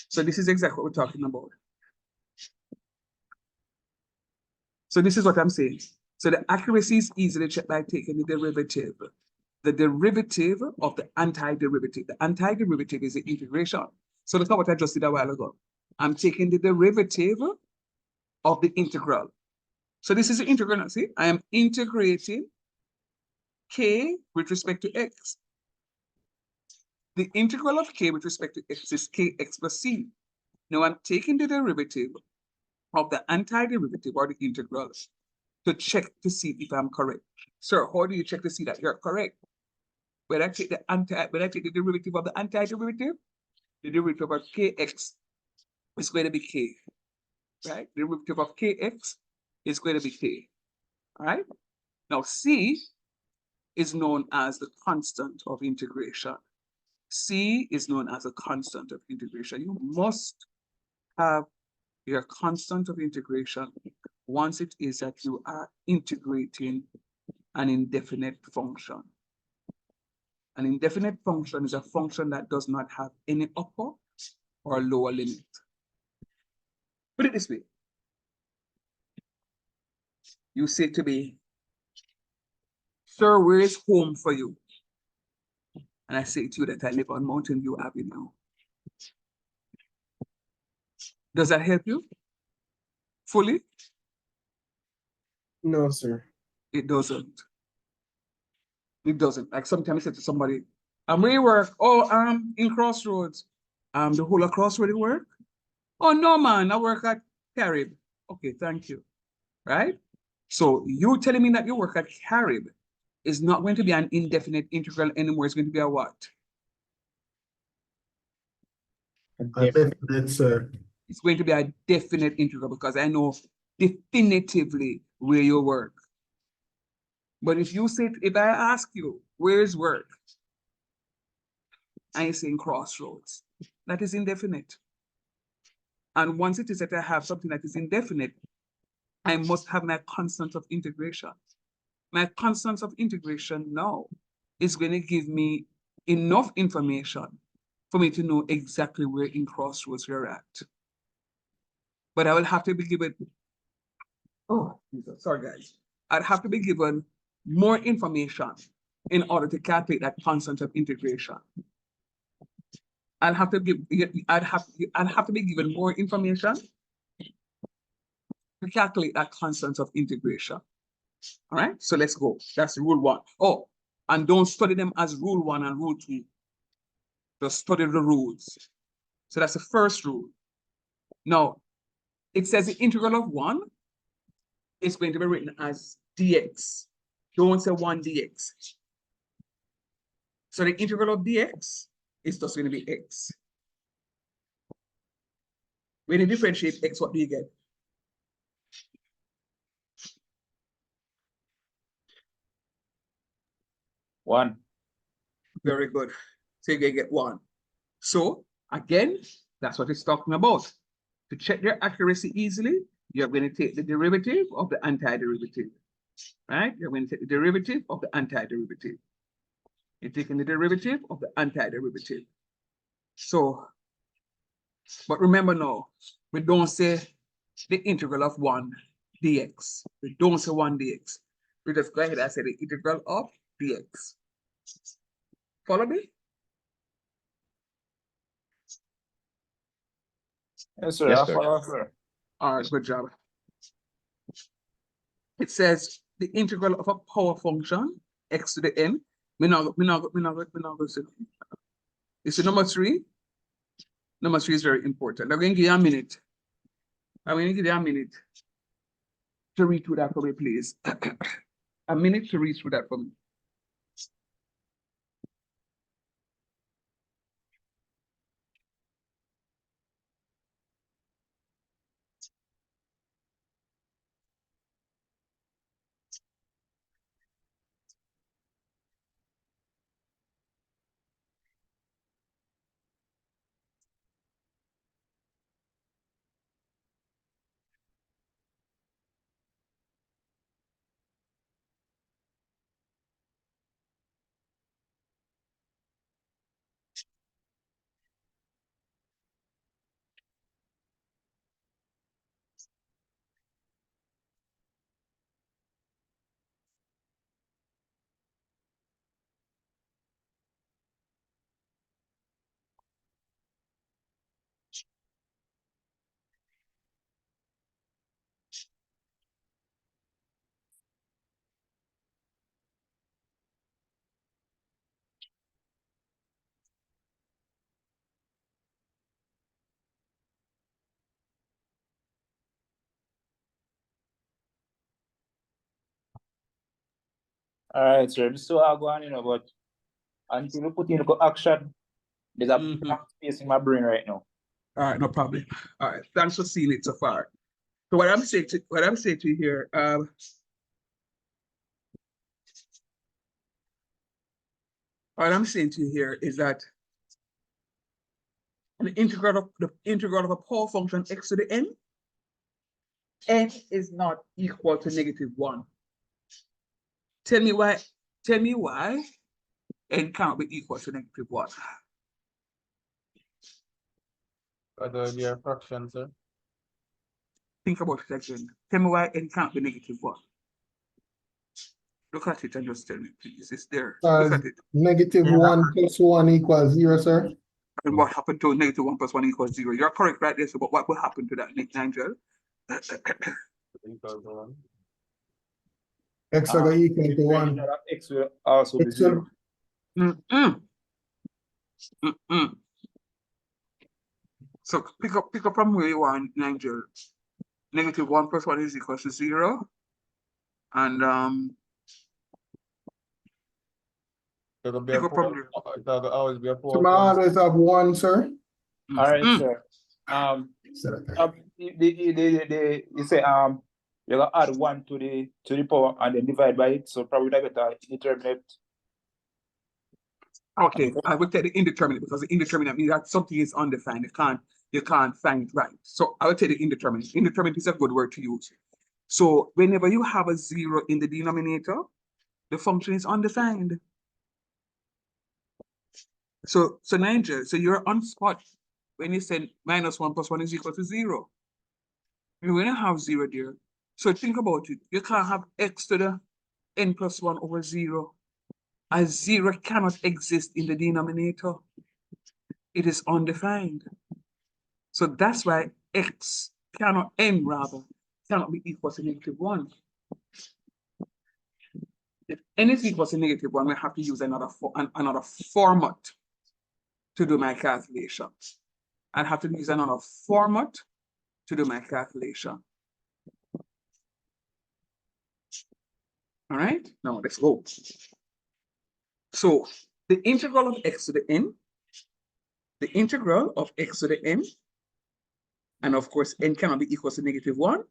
So this is exactly what we're talking about. So this is what I'm saying. So the accuracy is easily checked by taking the derivative. The derivative of the antiderivative. The antiderivative is the integration. So look at what I just did a while ago. I'm taking the derivative of the integral. So this is the integral. See, I am integrating k with respect to x. The integral of k with respect to x is kx plus c. Now I'm taking the derivative of the antiderivative or the integral to check to see if I'm correct. Sir, how do you check to see that you're correct? when I take the derivative of the antiderivative, the derivative of kx is going to be k, right? The derivative of kx is going to be k, all right? Now, c is known as the constant of integration. C is known as a constant of integration. You must have your constant of integration once it is that you are integrating an indefinite function. An indefinite function is a function that does not have any upper or lower limit. Put it this way. You say to me, sir, where is home for you? And I say to you that I live on Mountain View Avenue. Does that help you? Fully? No, sir. It doesn't. It doesn't. Like sometimes I say to somebody, where you work? Oh, in Crossroads. The whole of Crossroads you work? Oh no, man, I work at Carib. Okay, thank you. Right? So you telling me that you work at Carib is not going to be an indefinite integral anymore. It's going to be a what? A definite, sir. It's going to be a definite integral because I know definitively where you work. But if you say, if I ask you, where's work? And you're saying Crossroads, that is indefinite. And once it is that I have something that is indefinite, I must have my constant of integration. My constant of integration now is going to give me enough information for me to know exactly where in Crossroads we're at. But I will have to be given, oh, Jesus, sorry guys. I'd have to be given more information in order to calculate that constant of integration. I'd have to be given more information to calculate that constant of integration. All right, so let's go. That's rule one. Oh, and don't study them as rule one and rule two. Just study the rules. So that's the first rule. Now, it says the integral of 1 is going to be written as dx. Don't say 1 dx. So the integral of dx is just going to be x. When you differentiate x, what do you get? One. Very good. So you're going to get 1. So again, that's what it's talking about. To check their accuracy easily, you're going to take the derivative of the antiderivative. Right? You're going to take the derivative of the antiderivative. You're taking the derivative of the antiderivative. So, but remember now, we don't say the integral of 1 dx. We don't say 1 dx. We just go ahead and say the integral of dx. Follow me? Yes, sir. Yes, I sir. follow, sir. All right, good job. It says the integral of a power function, x to the n. It's the number 3. Number 3 is very important. I'm going to give you a minute. I'm going to give you a minute to read through that for me, please. A minute to read through that for me. All right, sir. This is still all going, but Until you put into action, there's a Mhm. blank space in my brain right now. All right, no problem. All right, thanks for seeing it so far. So what I'm saying to you here, what I'm saying to you here is that the integral of a power function x to the n is not equal to -1. Tell me why n cannot be equal to -1. Other be a fraction, sir. Think about it again. Tell me why n can't be -1. Look at it and just tell me, please. It's there. Look at it. -1 plus 1 equals 0, sir. And what happened to -1 plus 1 equals 0? You're correct right there. So, but what will happen to that, Nigel? Equals to 1. X are gonna equal to 1. X will also be X will- 0. So pick up from where you are, Nigel. -1 plus 1 is equal to 0. And It'll be pick a up from there. it'll always be a So I always have 1, sir. All right, sir. So that- You say you're gonna add 1 to the power and then divide by it. So probably that get a indeterminate. Okay, I will take the indeterminate because the indeterminate means that something is undefined. You can't find it right. So I will take the indeterminate. Indeterminate is a good word to use. So whenever you have a 0 in the denominator, the function is undefined. So Nigel, so you're on spot when you said -1 plus 1 is equal to 0. You're going to have 0 there. So think about it. You can't have x to the n plus 1 over 0. A 0 cannot exist in the denominator. It is undefined. So that's why n cannot be equal to -1. If n is equal to -1, we have to use another format to do my calculations. I have to use another format to do my calculation. All right, now let's go. So the integral of x to the n, and of course n cannot be equal to -1,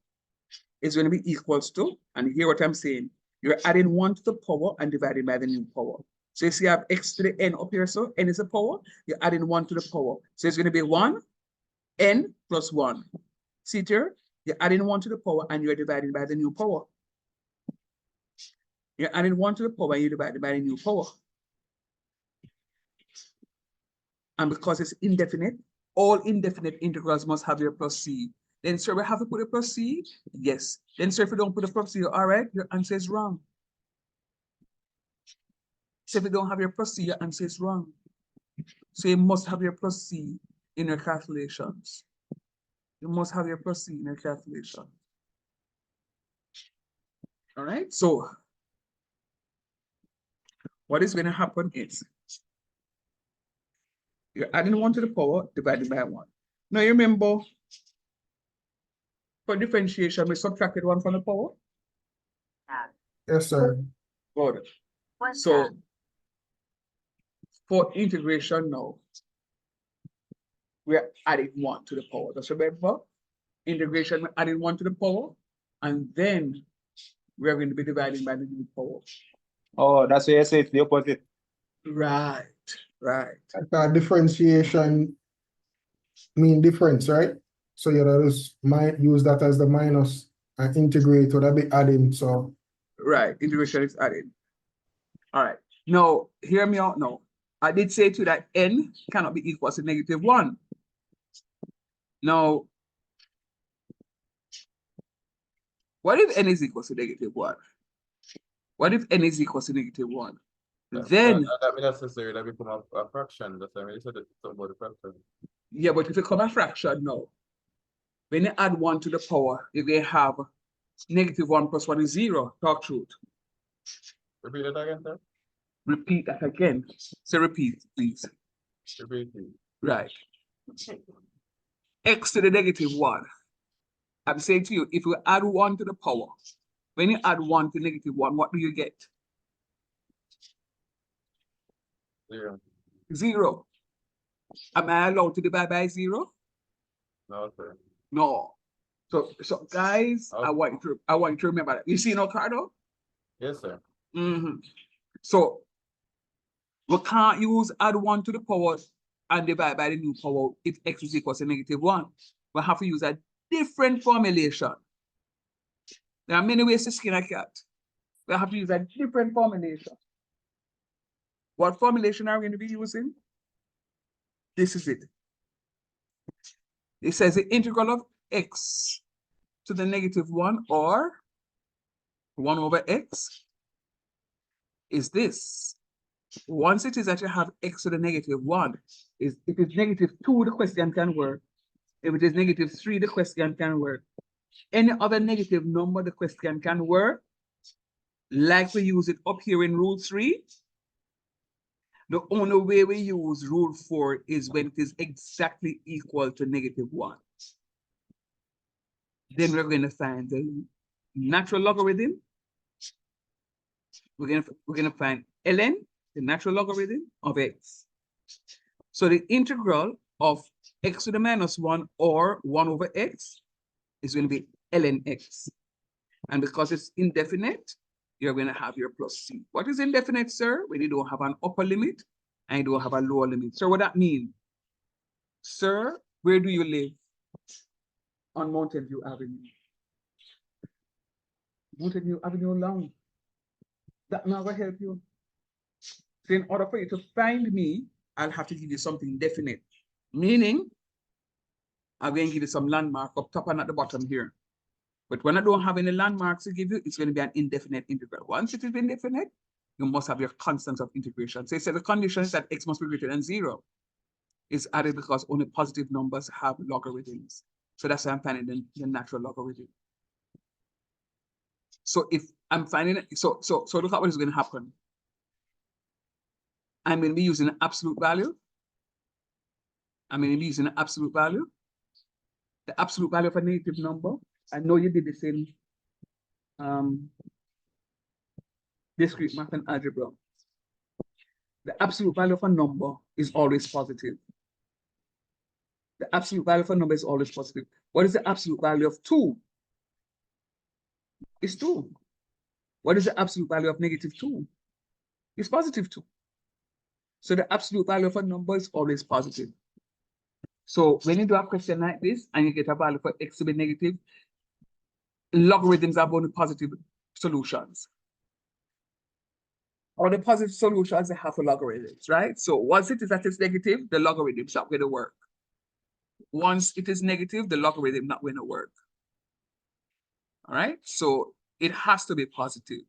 is going to be equals to, and hear what I'm saying, you're adding 1 to the power and dividing by the new power. So you see you have x to the n up here, so n is a power, you're adding 1 to the power. So it's going to be 1 n plus 1. See here, you're adding 1 to the power and you're dividing by the new power. You're adding 1 to the power and you're dividing by the new power. And because it's indefinite, all indefinite integrals must have your plus c. Then, sir, we have to put a plus c? Yes. Then, sir, if you don't put a plus c, all right, your answer is wrong. So if you don't have your plus c, your answer is wrong. So you must have your plus c in your calculations. You must have your plus c in your calculation. All right, so what is going to happen is you're adding 1 to the power divided by 1. Now you remember, for differentiation, we subtracted 1 from the power. Yes, sir. Good. So for integration now, we're adding 1 to the power. Just remember, integration, we're adding 1 to the power, and then we're going to be dividing by the new power. Oh, that's why I say it's the opposite. Right. Differentiation mean difference, right? So you just might use that as the minus and integrate or that be adding. So Right, integration is added. All right. Now, hear me out now. I did say to you that n cannot be equal to -1. Now, what if n is equal to -1? What if n is equal to -1? Then, that means necessary that become a fraction. That's why I said it's about the fraction. yeah, but if you come a fraction now, when you add 1 to the power, you're going to have -1 plus 1 is 0. Talk truth. Repeat it again, sir. Repeat that again. So repeat, please. Repeat it. Right. X to the -1. I'm saying to you, if you add 1 to the power, when you add 1 to -1, what do you get? 0. 0. Am I allowed to divide by 0? No, sir. No. So guys, I Okay. want you to remember that. You see no Cardo? Yes, sir. So we can't use add 1 to the power and divide by the new power if x is equal to -1. We have to use a different formulation. There are many ways to skin a cat. We have to use a different formulation. What formulation are we going to be using? This is it. It says the integral of x to the -1 or 1 over x is this. Once it is that you have x to the -1, if it is -2, the question can work. If it is -3, the question can work. Any other negative number, the question can work. Like we use it up here in rule 3. The only way we use rule 4 is when it is exactly equal to -1. Then we're going to find the natural logarithm. We're going to find ln, the natural logarithm of x. So the integral of x to the -1 or 1 over x is going to be ln x. And because it's indefinite, you're going to have your plus c. What is indefinite, sir? When you don't have an upper limit and you don't have a lower limit. So what that means? Sir, where do you live? On Mountain View Avenue. Mountain View Avenue long. That never help you. So in order for you to find me, I'll have to give you something definite. Meaning, I'm going to give you some landmark up top and at the bottom here. But when I don't have any landmarks to give you, it's going to be an indefinite integral. Once it is indefinite, you must have your constants of integration. So it said the condition is that x must be greater than 0. It's added because only positive numbers have logarithms. So that's why I'm finding the natural logarithm. So if I'm finding it, so look at what is going to happen. I'm going to be using an absolute value. I'm going to be using an absolute value. The absolute value of a negative number. I know you did the same discrete math and algebra. The absolute value of a number is always positive. The absolute value of a number is always positive. What is the absolute value of 2? It's 2. What is the absolute value of -2? It's positive 2. So the absolute value of a number is always positive. So when you do a question like this and you get a value for x to be negative, logarithms are only positive solutions. All the positive solutions, they have logarithms, right? So once it is that it's negative, the logarithm is not going to work. Once it is negative, the logarithm not going to work. All right, so it has to be positive.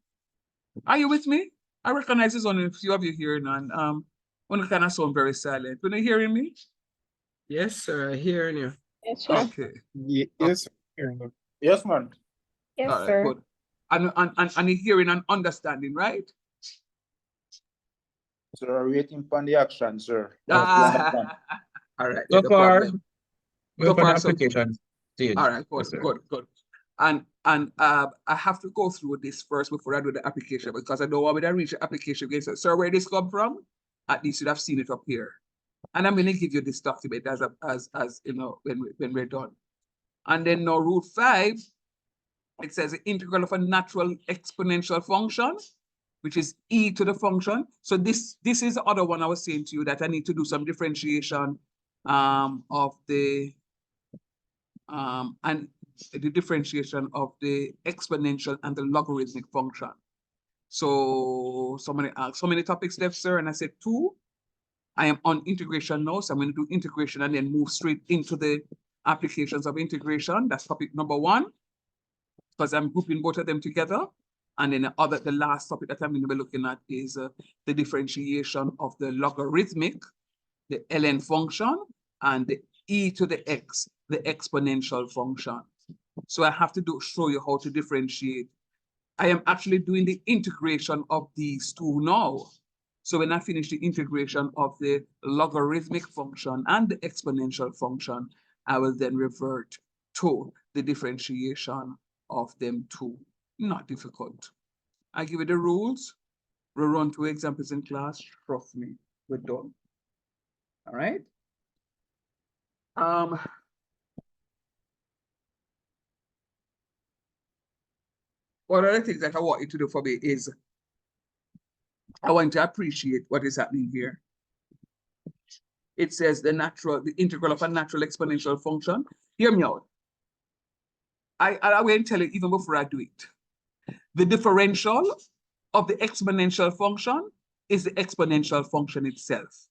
Are you with me? I recognize there's only a few of you here, and one kind of sound very silent. When you hearing me? Yes, sir. I hear you. Yes, sir. Okay. Yes, hearing you. Yes, man. Yes, All right, sir. good. And you're hearing and understanding, right? So we're waiting for the action, sir. All right, So no far, problem. we're So on the far, so good. application stage. All right, good, Yes, sir. good. And I have to go through this first before I do the application because I don't want me to reach the application again. So, sir, where this come from? At least you'd have seen it up here. And I'm going to give you this document as you know when we're done. And then now rule 5, it says the integral of a natural exponential function, which is e to the function. So this is the other one I was saying to you that I need to do some differentiation of the and the differentiation of the exponential and the logarithmic function. So somebody asked, how many topics left, sir? And I said 2. I am on integration now, so I'm going to do integration and then move straight into the applications of integration. That's topic number 1, because I'm grouping both of them together. And then the last topic that I'm going to be looking at is the differentiation of the logarithmic, the ln function, and the e to the x, the exponential function. So I have to show you how to differentiate. I am actually doing the integration of these two now. So when I finish the integration of the logarithmic function and the exponential function, I will then revert to the differentiation of them two. Not difficult. I give you the rules. We'll run 2 examples in class, trust me. we're done. All right. One of the things that I want you to do for me is I want to appreciate what is happening here. It says the integral of a natural exponential function. Hear me out. I will tell you even before I do it. The differential of the exponential function is the exponential function itself.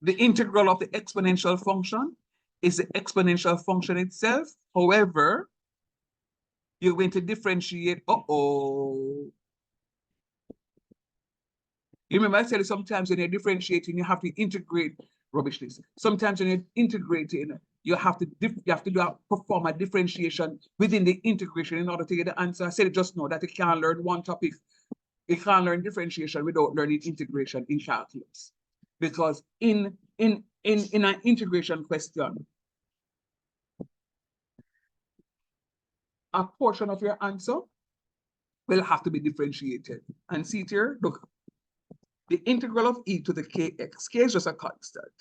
The integral of the exponential function is the exponential function itself. However, you're going to differentiate. You remember I said sometimes when you're differentiating, you have to integrate rubbish this. Sometimes when you're integrating, you have to perform a differentiation within the integration in order to get the answer. I said it just now that you can't learn one topic. You can't learn differentiation without learning integration in calculus. Because in an integration question, a portion of your answer will have to be differentiated. And see it here, look. The integral of e to the kx, k is just a constant.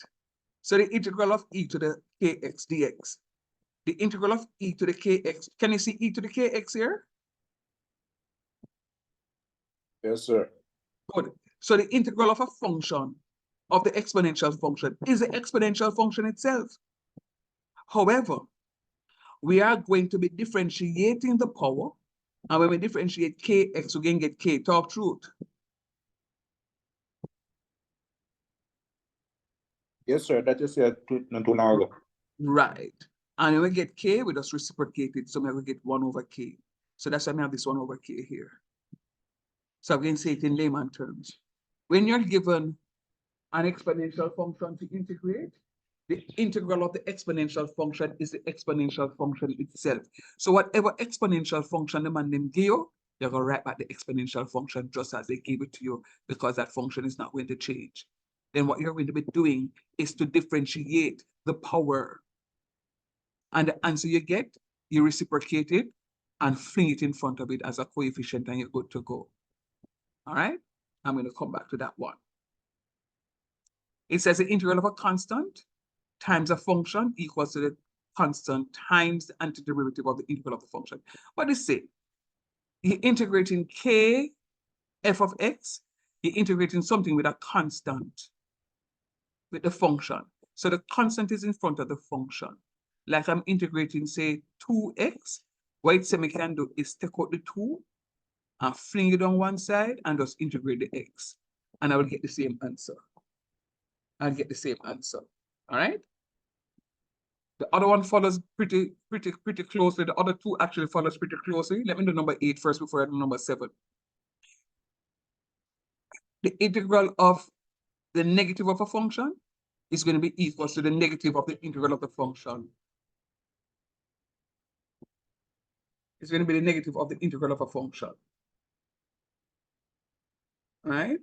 So the integral of e to the kx dx. The integral of e to the kx, can you see e to the kx here? Yes, sir. Good. So the integral of a function, of the exponential function, is the exponential function itself. However, we are going to be differentiating the power, and when we differentiate kx, we can get k. Talk truth. Yes, sir. That is it. Not too long ago. Right. And when we get k, we just reciprocate it. So we will get 1 over k. So that's why we have this 1 over k here. So I'm going to say it in layman terms. When you're given an exponential function to integrate, the integral of the exponential function is the exponential function itself. So whatever exponential function the man them give you, you're going to write back the exponential function just as they gave it to you, because that function is not going to change. Then what you're going to be doing is to differentiate the power. And the answer you get, you reciprocate it and fling it in front of it as a coefficient, and you're good to go. All right? I'm going to come back to that one. It says the integral of a constant times a function equals to the constant times the antiderivative of the integral of the function. What does it say? You're integrating k f of x, you're integrating something with a constant, with the function. So the constant is in front of the function. Like I'm integrating, say, 2x. What it says we can do is take out the 2 and fling it on one side and just integrate the x. And I will get the same answer. I'll get the same answer. All right? The other one follows pretty closely. The other two actually follows pretty closely. Let me do number 8 first before I do number 7. The integral of the negative of a function is going to be equal to the negative of the integral of the function. It's going to be the negative of the integral of a function. Right?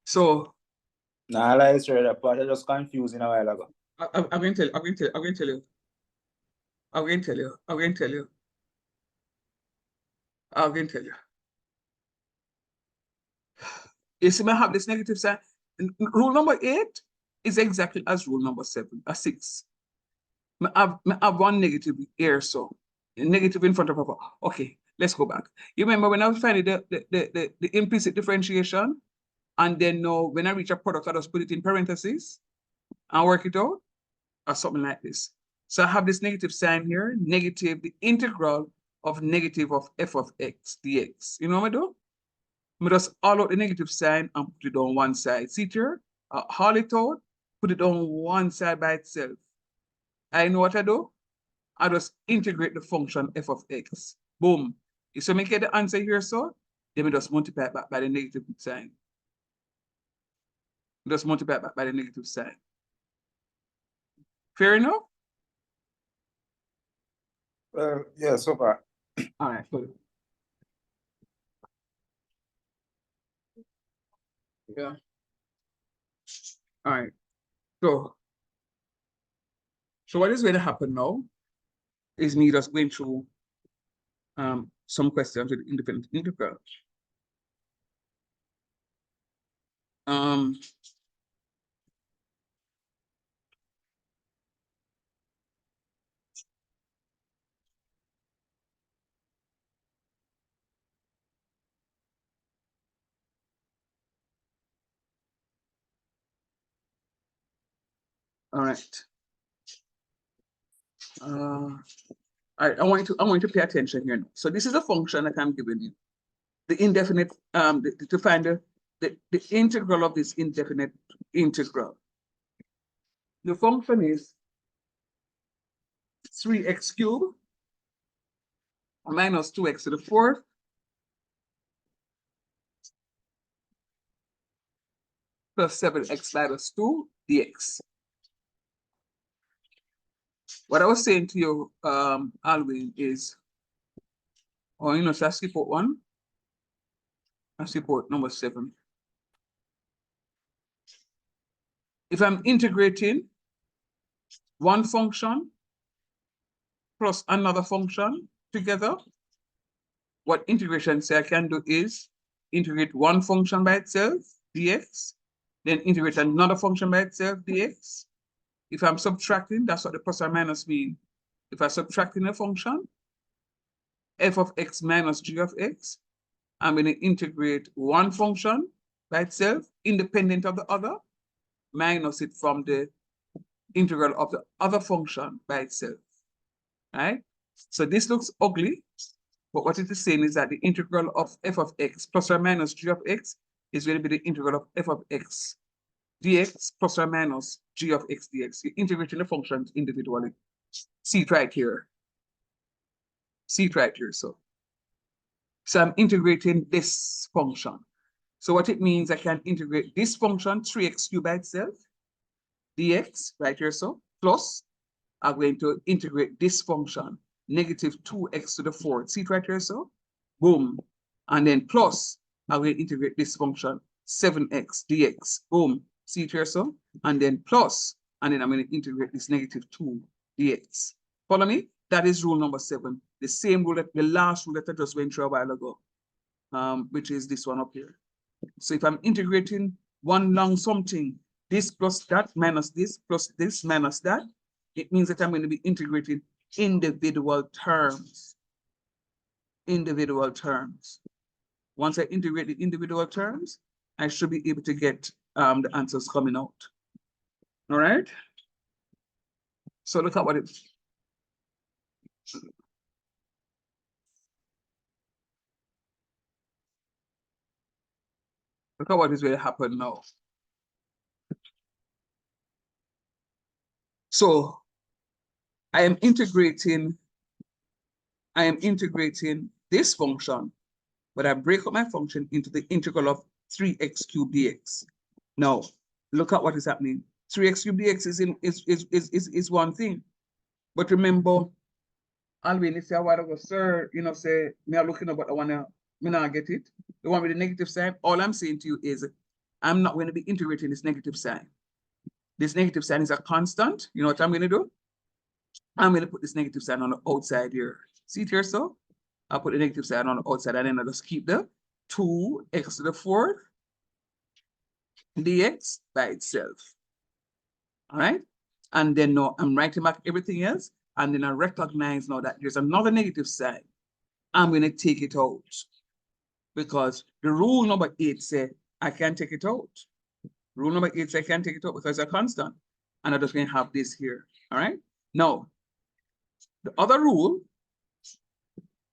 So Nah, like sir, that part I just confusing a while ago. I'm going to tell you. You see, I have this negative sign. Rule number 8 is exactly as rule number 6. I have one negative here, so negative in front of a. Okay, let's go back. You remember when I was finding the implicit differentiation, and then when I reach a product, I just put it in parentheses and work it out, or something like this. So I have this negative sign here, negative the integral of negative of f of x dx. You know what I do? I just all out the negative sign and put it on one side. See here? Haul it out, put it on one side by itself. I know what I do? I just integrate the function f of x. Boom. You see me get the answer here, so then we just multiply it back by the negative sign. Just multiply it back by the negative sign. Fair enough? Yeah, so far. All right, good. Yeah. All right. So what is going to happen now is me just going through some questions with independent integral. All right. I want you to pay attention here now. So this is a function that I'm giving you. The indefinite, to find the integral of this indefinite integral. The function is 3x cubed minus 2x to the fourth plus 7x minus 2 dx. What I was saying to you, Alwyn, is, should I skip out one? I skip out number 7. If I'm integrating one function plus another function together, what integration say I can do is integrate one function by itself, dx, then integrate another function by itself, dx. If I'm subtracting, that's what the plus or minus mean. If I'm subtracting a function, f of x minus g of x, I'm going to integrate one function by itself, independent of the other, minus it from the integral of the other function by itself, right? So this looks ugly, but what it is saying is that the integral of f of x plus or minus g of x is going to be the integral of f of x dx plus or minus g of x dx. You're integrating the functions individually. See it right here. See it right here. So I'm integrating this function. So what it means, I can integrate this function, 3x cubed by itself, dx, right here, so, plus, I'm going to integrate this function, negative 2x to the fourth. See it right here, so, boom. And then plus, I'm going to integrate this function, 7x dx, boom. See it here, so, and then plus, and then I'm going to integrate this negative 2 dx. Follow me? That is rule number 7. The same rule, the last rule that I just went through a while ago, which is this one up here. So if I'm integrating one long something, this plus that minus this plus this minus that, it means that I'm going to be integrating individual terms. Individual terms. Once I integrate the individual terms, I should be able to get the answers coming out. All right? So look at what it. Look at what is going to happen now. So I am integrating this function, but I break up my function into the integral of 3x cubed dx. Now, look at what is happening. 3x cubed dx is one thing. But remember, Alvin, you say a while ago, sir, say, me are looking up, but me not get it. The one with the negative sign, all I'm saying to you is, I'm not going to be integrating this negative sign. This negative sign is a constant. You know what I'm going to do? I'm going to put this negative sign on the outside here. See it here, so? I'll put the negative sign on the outside, and then I'll just keep the 2x to the fourth dx by itself. All right? And then now I'm writing back everything else, and then I recognize now that there's another negative sign. I'm going to take it out, because the rule number 8 says I can't take it out. Rule number 8 says I can't take it out because it's a constant. And I'm just going to have this here. All right? Now, the other rule,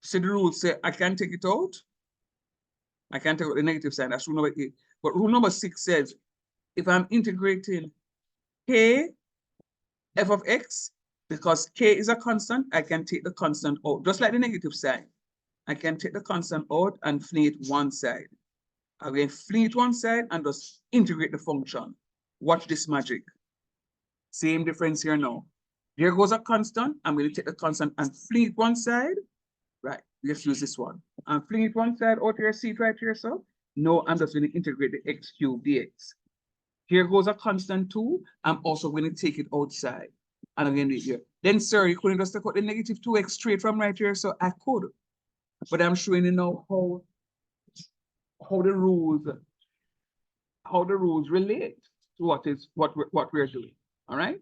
see the rule say I can't take it out. I can't take out the negative sign. That's rule number 8. But rule number 6 says if I'm integrating k f of x, because k is a constant, I can take the constant out. Just like the negative sign. I can take the constant out and fling it one side. I'm going to fling it one side and just integrate the function. Watch this magic. Same difference here now. There goes a constant. I'm going to take the constant and fling it one side. Right, let's use this one. And fling it one side out here, see it right here, so? No, I'm just going to integrate the x cubed dx. Here goes a constant 2. I'm also going to take it outside. And I'm going to do it here. Then, sir, you couldn't just take out the negative 2x straight from right here, so I could. but I'm showing you now how the rules relate to what we're doing. All right.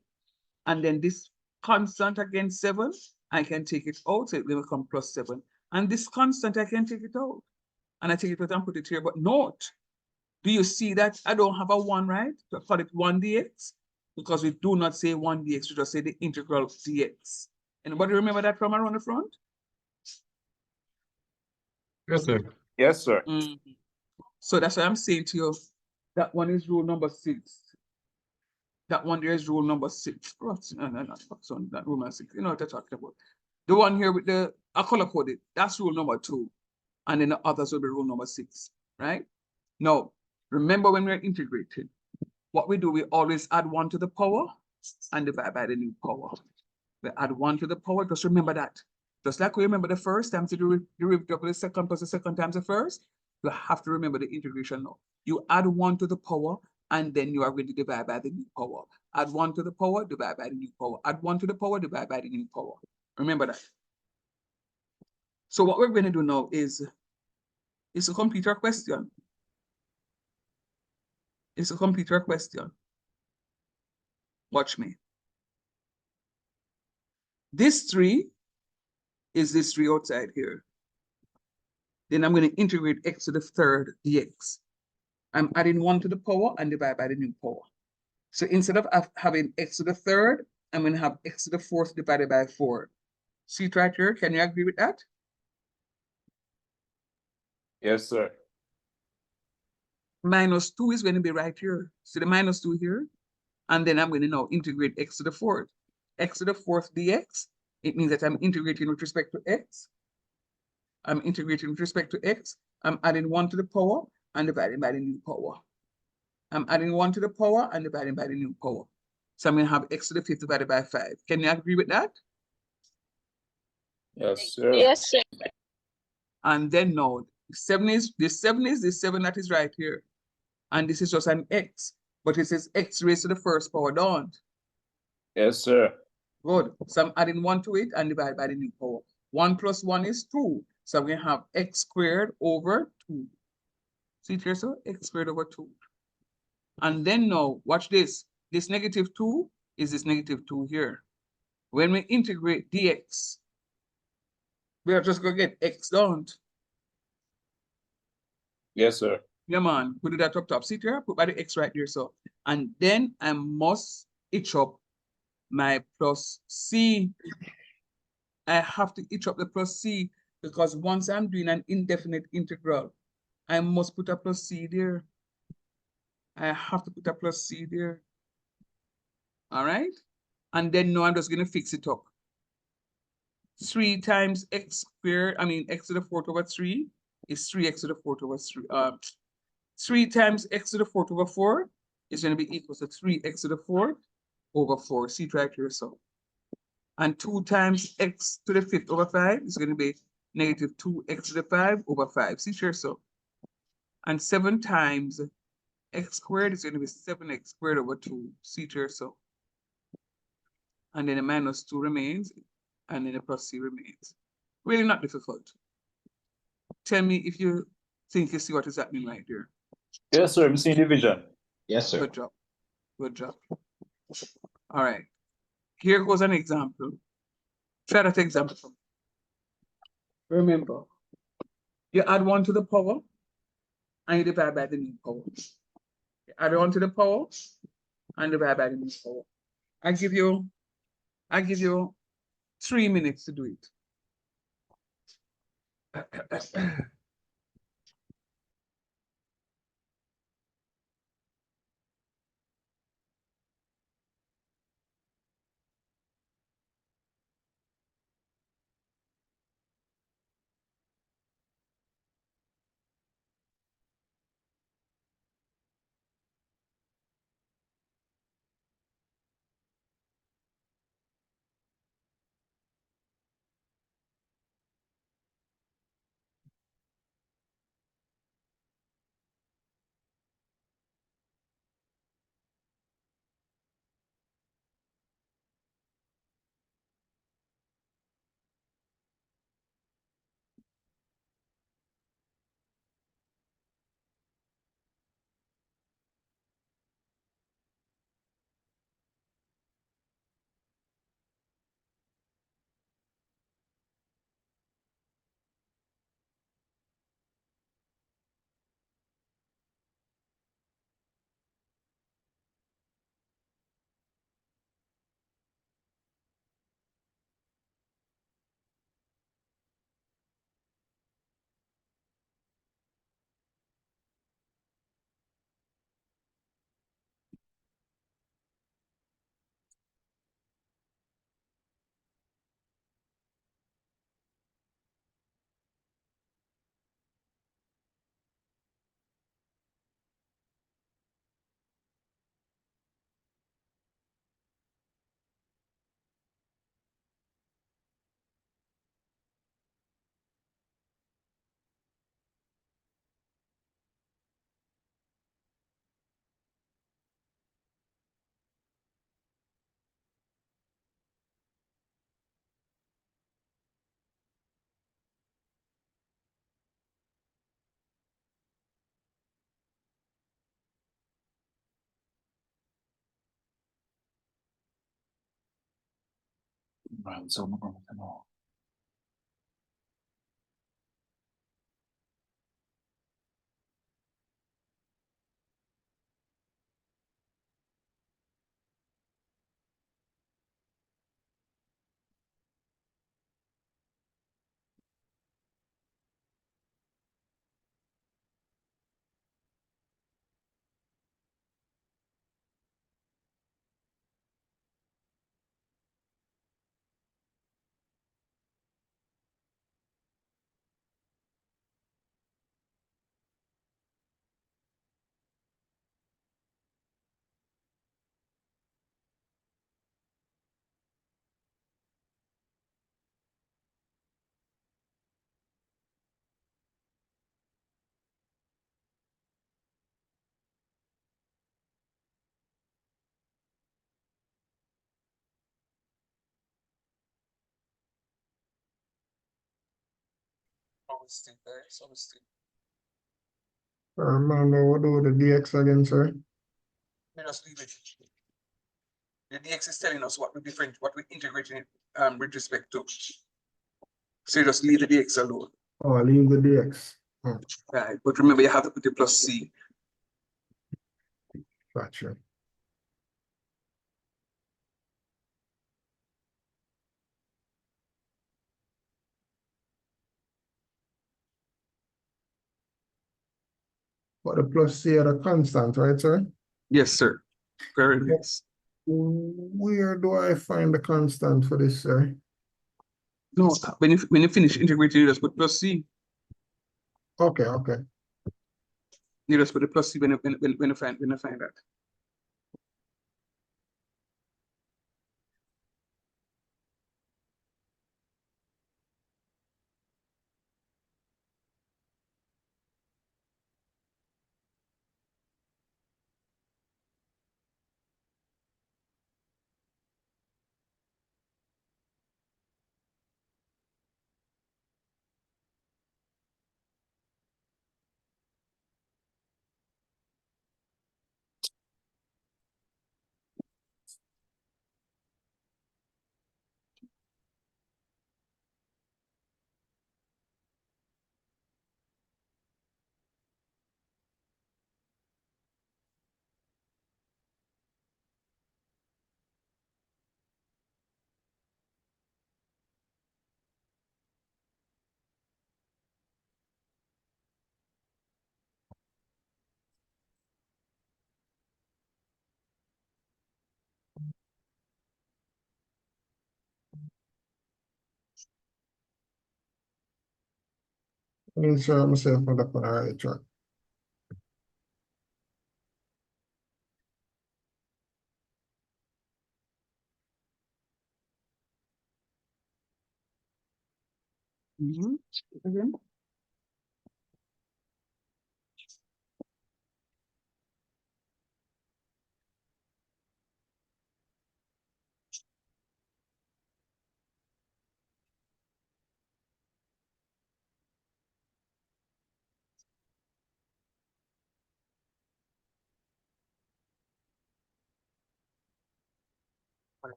And then this constant against 7, I can take it out, so it will become plus 7. And this constant, I can take it out. And I take it out and put it here. But note, do you see that I don't have a 1, right? So I call it 1 dx, because we do not say 1 dx, we just say the integral dx. Anybody remember that from around the front? Yes, sir. Yes, sir. So that's why I'm saying to you, that one is rule number 6. That one there is rule number 6. Oh, no, so that rule number 6. You know what I'm talking about. The one here with the color coded, that's rule number 2. And then the others will be rule number 6, right? Now, remember when we're integrating, what we do, we always add 1 to the power and divide by the new power. We add 1 to the power, just remember that. Just like we remember the first times the derivative of the second plus the second times the first, you have to remember the integration now. You add 1 to the power, and then you are going to divide by the new power. Add 1 to the power, divide by the new power. Add 1 to the power, divide by the new power. Remember that. So what we're going to do now is to complete our question. It's a computer question. Watch me. This 3 is this 3 outside here. Then I'm going to integrate x to the 3rd dx. I'm adding 1 to the power and divide by the new power. So instead of having x to the 3rd, I'm going to have x to the 4th divided by 4. See it right here? Can you agree with that? Yes, sir. Minus 2 is going to be right here. See the minus 2 here? And then I'm going to now integrate x to the 4th. X to the 4th dx, it means that I'm integrating with respect to x. I'm integrating with respect to x. I'm adding 1 to the power and dividing by the new power. I'm adding 1 to the power and dividing by the new power. So I'm going to have x to the 5th divided by 5. Can you agree with that? Yes, sir. Yes, sir. And then now, this 7 is the 7 that is right here. And this is just an x, but it says x raised to the 1st power, don't? Yes, sir. Good. So I'm adding 1 to it and divide by the new power. 1 plus 1 is 2. So I'm going to have x squared over 2. See it here, so x squared over 2. And then now, watch this. This negative 2 is this negative 2 here. When we integrate dx, we are just going to get x, don't? Yes, sir. Yeah, man. Put it at up top. See it here? Put by the x right there, so. And then I must itch up my plus c. I have to itch up the plus c, because once I'm doing an indefinite integral, I must put a plus c there. I have to put a plus c there. All right? And then now I'm just going to fix it up. 3 times x squared, x to the 4th over 3 is 3x to the 4th over 3. 3 times x to the 4th over 4 is going to be equal to 3x to the 4th over 4. See it right here, so. And 2 times x to the 5th over 5 is going to be negative 2x to the 5 over 5. See here, so. And 7 times x squared is going to be 7x squared over 2. See here, so. And then a minus 2 remains, and then a plus c remains. Really not difficult. Tell me if you think you see what is happening right there. Yes, sir. I'm seeing division. Yes, sir. Good job. Good job. All right. Here goes an example. Try that example for me. Remember, you add 1 to the power and you divide by the new power. You add 1 to the power and divide by the new power. I give you 3 minutes to do it. Right, so I'm going to know. Obviously, guys, obviously. Remember, what do the DX again, sir? Let us leave it. The DX is telling us what we different, what we integrating it with respect to. So you just leave the DX alone. Oh, leave the DX. Oh, Right. But remember you have to put the plus C. gotcha. But the plus C are a constant, right, sir? Yes, sir. Very nice. Where do I find the constant for this, sir? No, when you finish integrating, you just put plus C. Okay, okay. You just put the plus C when you find that. Ensure myself on the right track. Again.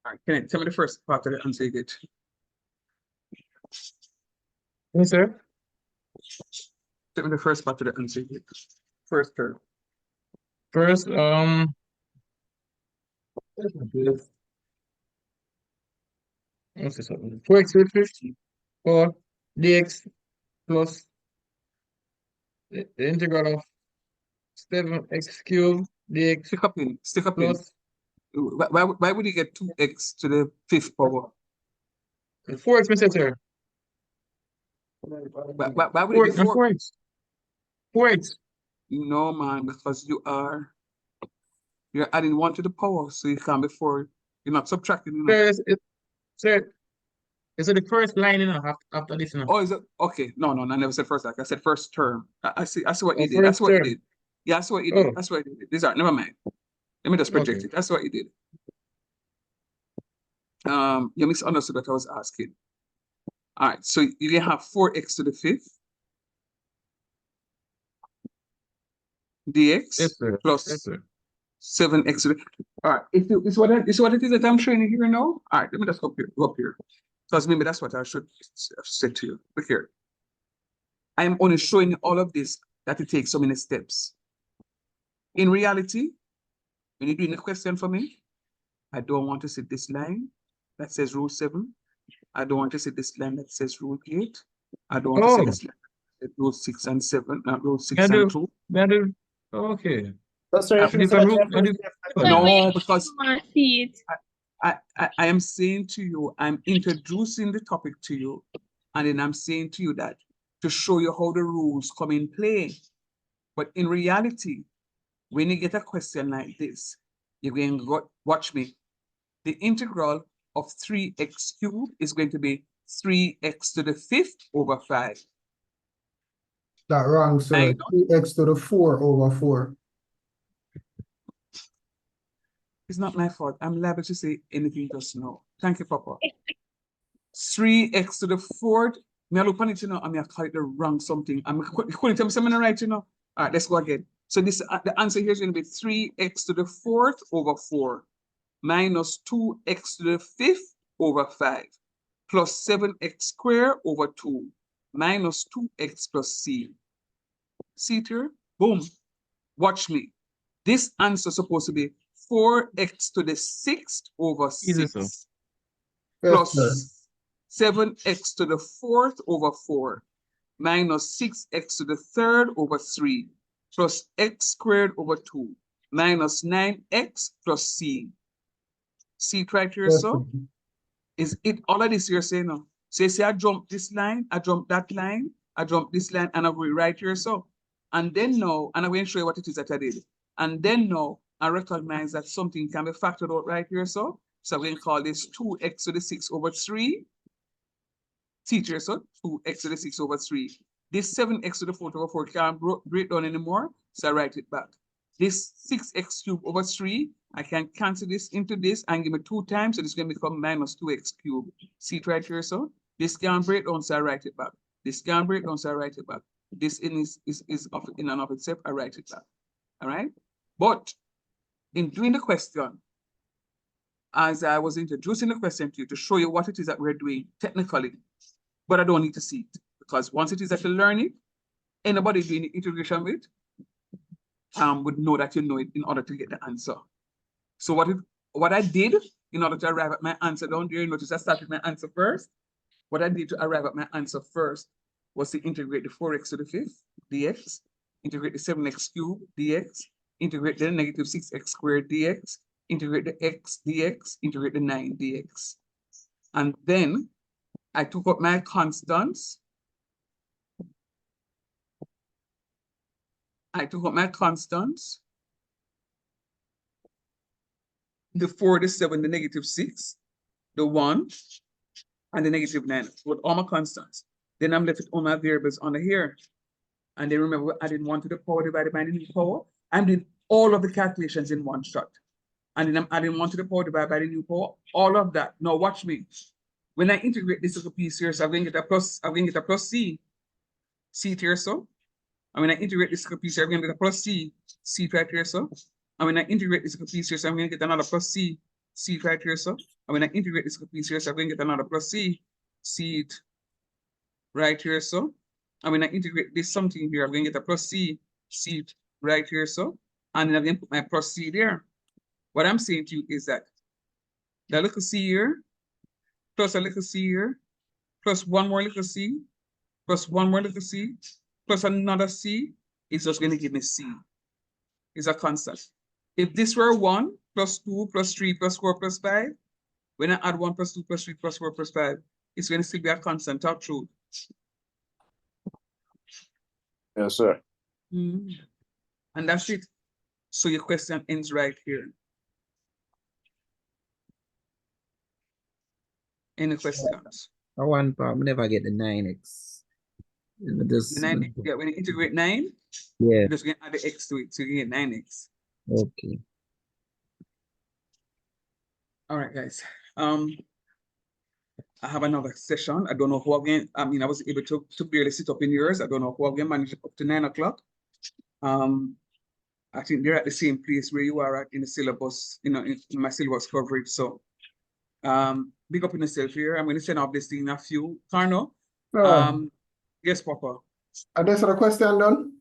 All right, can you tell me the first part of the answer you get? Yes, sir. Tell me the first part of the answer you get. First term. First, what's this? 4x with 50 or dx plus the integral of 7x cubed dx Stick up in. Stick up in. plus Why would you get 2x to the fifth power? 4x, Mr. Sir. Why would it be 4? 4x. 4x. No, man, because you're adding 1 to the power, so you can't be 4. You're not subtracting, you know. Sir, is it the first line, after this, Oh, is it okay? No, I never said first. Like I said, first term. I see what you did. first That's what you term. did. Yeah, that's what you did. Oh. That's what you did. These are never mind. Let me just project Okay. it. That's what you did. You misunderstood what I was asking. All right, so you can have 4x to the fifth dx Yes, sir. plus Yes, sir. 7x to the, all right, it's what it is that I'm showing you here now. All right, let me just go up here. Because maybe that's what I should have said to you. Look here. I'm only showing you all of this that it takes so many steps. In reality, when you're doing a question for me, I don't want to see this line that says rule 7. I don't want to see this line that says rule 8. I don't want to see this line that rule 6 and 7, not rule 6 and 2. Okay. So sorry, I finish different that route. No, because I see it. I am saying to you, I'm introducing the topic to you, and then I'm saying to you that to show you how the rules come in play. But in reality, when you get a question like this, you're going to watch me. The integral of 3x cubed is going to be 3x to the 5th over 5. That wrong, sir. 3x to the 4 over 4. It's not my fault. I'm liable to say anything just now. Thank you, Papa. 3x to the 4th. Me I look on it, you know, and I call it the wrong something. I'm couldn't tell me something right, you know. All right, let's go again. So this the answer here is going to be 3x to the 4th over 4 minus 2x to the 5th over 5 plus 7x squared over 2 minus 2x plus c. See it here? Boom. Watch me. This answer is supposed to be 4x to the 6th over 6 Yes, plus sir. 7x to the 4th over 4 minus 6x to the 3rd over 3 plus x squared over 2 minus 9x plus c. See it right here, Yes, so? sir. Is it all of this you're saying now? So you say I jump this line, I jump that line, I jump this line, and I go right here, so. And then now, and I'm going to show you what it is that I did. And then now, I recognize that something can be factored out right here, so. So I'm going to call this 2x to the 6 over 3. See it here, so 2x to the 6 over 3. This 7x to the 4 over 4 can't break down anymore, so I write it back. This 6x cubed over 3, I can cancel this into this and give me 2 times, so this is going to become minus 2x cubed. See it right here, so? This can't break down, so I write it back. This can't break down, so I write it back. This is in and of itself, I write it back. All right? But in doing the question, as I was introducing the question to you to show you what it is that we're doing technically, but I don't need to see it because once it is that you learn it, anybody doing the integration with would know that you know it in order to get the answer. So what I did in order to arrive at my answer down there, notice I started my answer first. What I did to arrive at my answer first was to integrate the 4x to the 5th dx, integrate the 7x cubed dx, integrate the negative 6x squared dx, integrate the x dx, integrate the 9 dx. And then I took up my constants. The 4, the 7, the negative 6, the 1, and the negative 9, with all my constants. Then I'm left with all my variables under here. And then remember, I didn't 1 to the power divided by the new power. I'm doing all of the calculations in one shot. And then I'm adding 1 to the power divided by the new power, all of that. Now watch me. When I integrate this little piece here, so I'm going to get a plus c. See it here, so? And when I integrate this little piece here, I'm going to get a plus c. See it right here, so? And when I integrate this little piece here, so I'm going to get another plus c. See it right here, so? And when I integrate this little piece here, so I'm going to get another plus c. See it right here, so? And when I integrate this something here, I'm going to get a plus c. See it right here, so? And then I'm going to put my plus c there. What I'm saying to you is that the little c here, plus a little c here, plus one more little c, plus one more little c, plus another c, is just going to give me c. It's a constant. If this were 1, plus 2, plus 3, plus 4, plus 5, when I add 1 plus 2 plus 3 plus 4 plus 5, it's going to still be a constant, or true? Yes, sir. And that's it. So your question ends right here. Any questions? I want problem never get the 9x. Just, 9, yeah, when you integrate 9, yeah, you're just going to add the x to it, so you get 9x. okay. All right, guys. I have another session. I don't know who again. I mean, I was able to barely sit up in yours. I don't know who again managed up to 9 o'clock. I I think they're at the same place where you are at in the syllabus, you know, in my syllabus coverage. So big up in yourself here. I'm gonna send off this thing in a few. Carno. Yes, Papa. Are this the question done?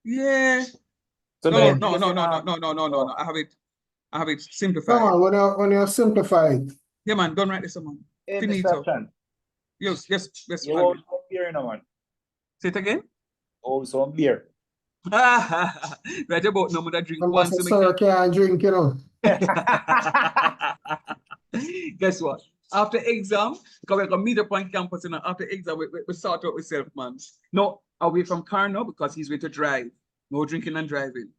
Yeah. So No, then, no, just, no, no, no, no, no, no, no, no. I have it Come simplified. on, when you simplify it. Yeah, man, don't write this, man. hey, Finito. Mr. Chan, Yes. you want some beer, you know, man? Say it again. Oh, some beer. Right about no more drink Some once. sir can't drink, you know. Guess what? After exam, because we're gonna meet up on campus, you know, after exam, we sort out ourselves, man. No, away from car now because he's going to drive. No drinking and driving.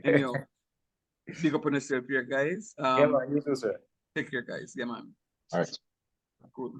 Anyhow, big up on yourself here, guys. Yeah, man, you too, sir. Take care, guys. Yeah, man. All right. Cool.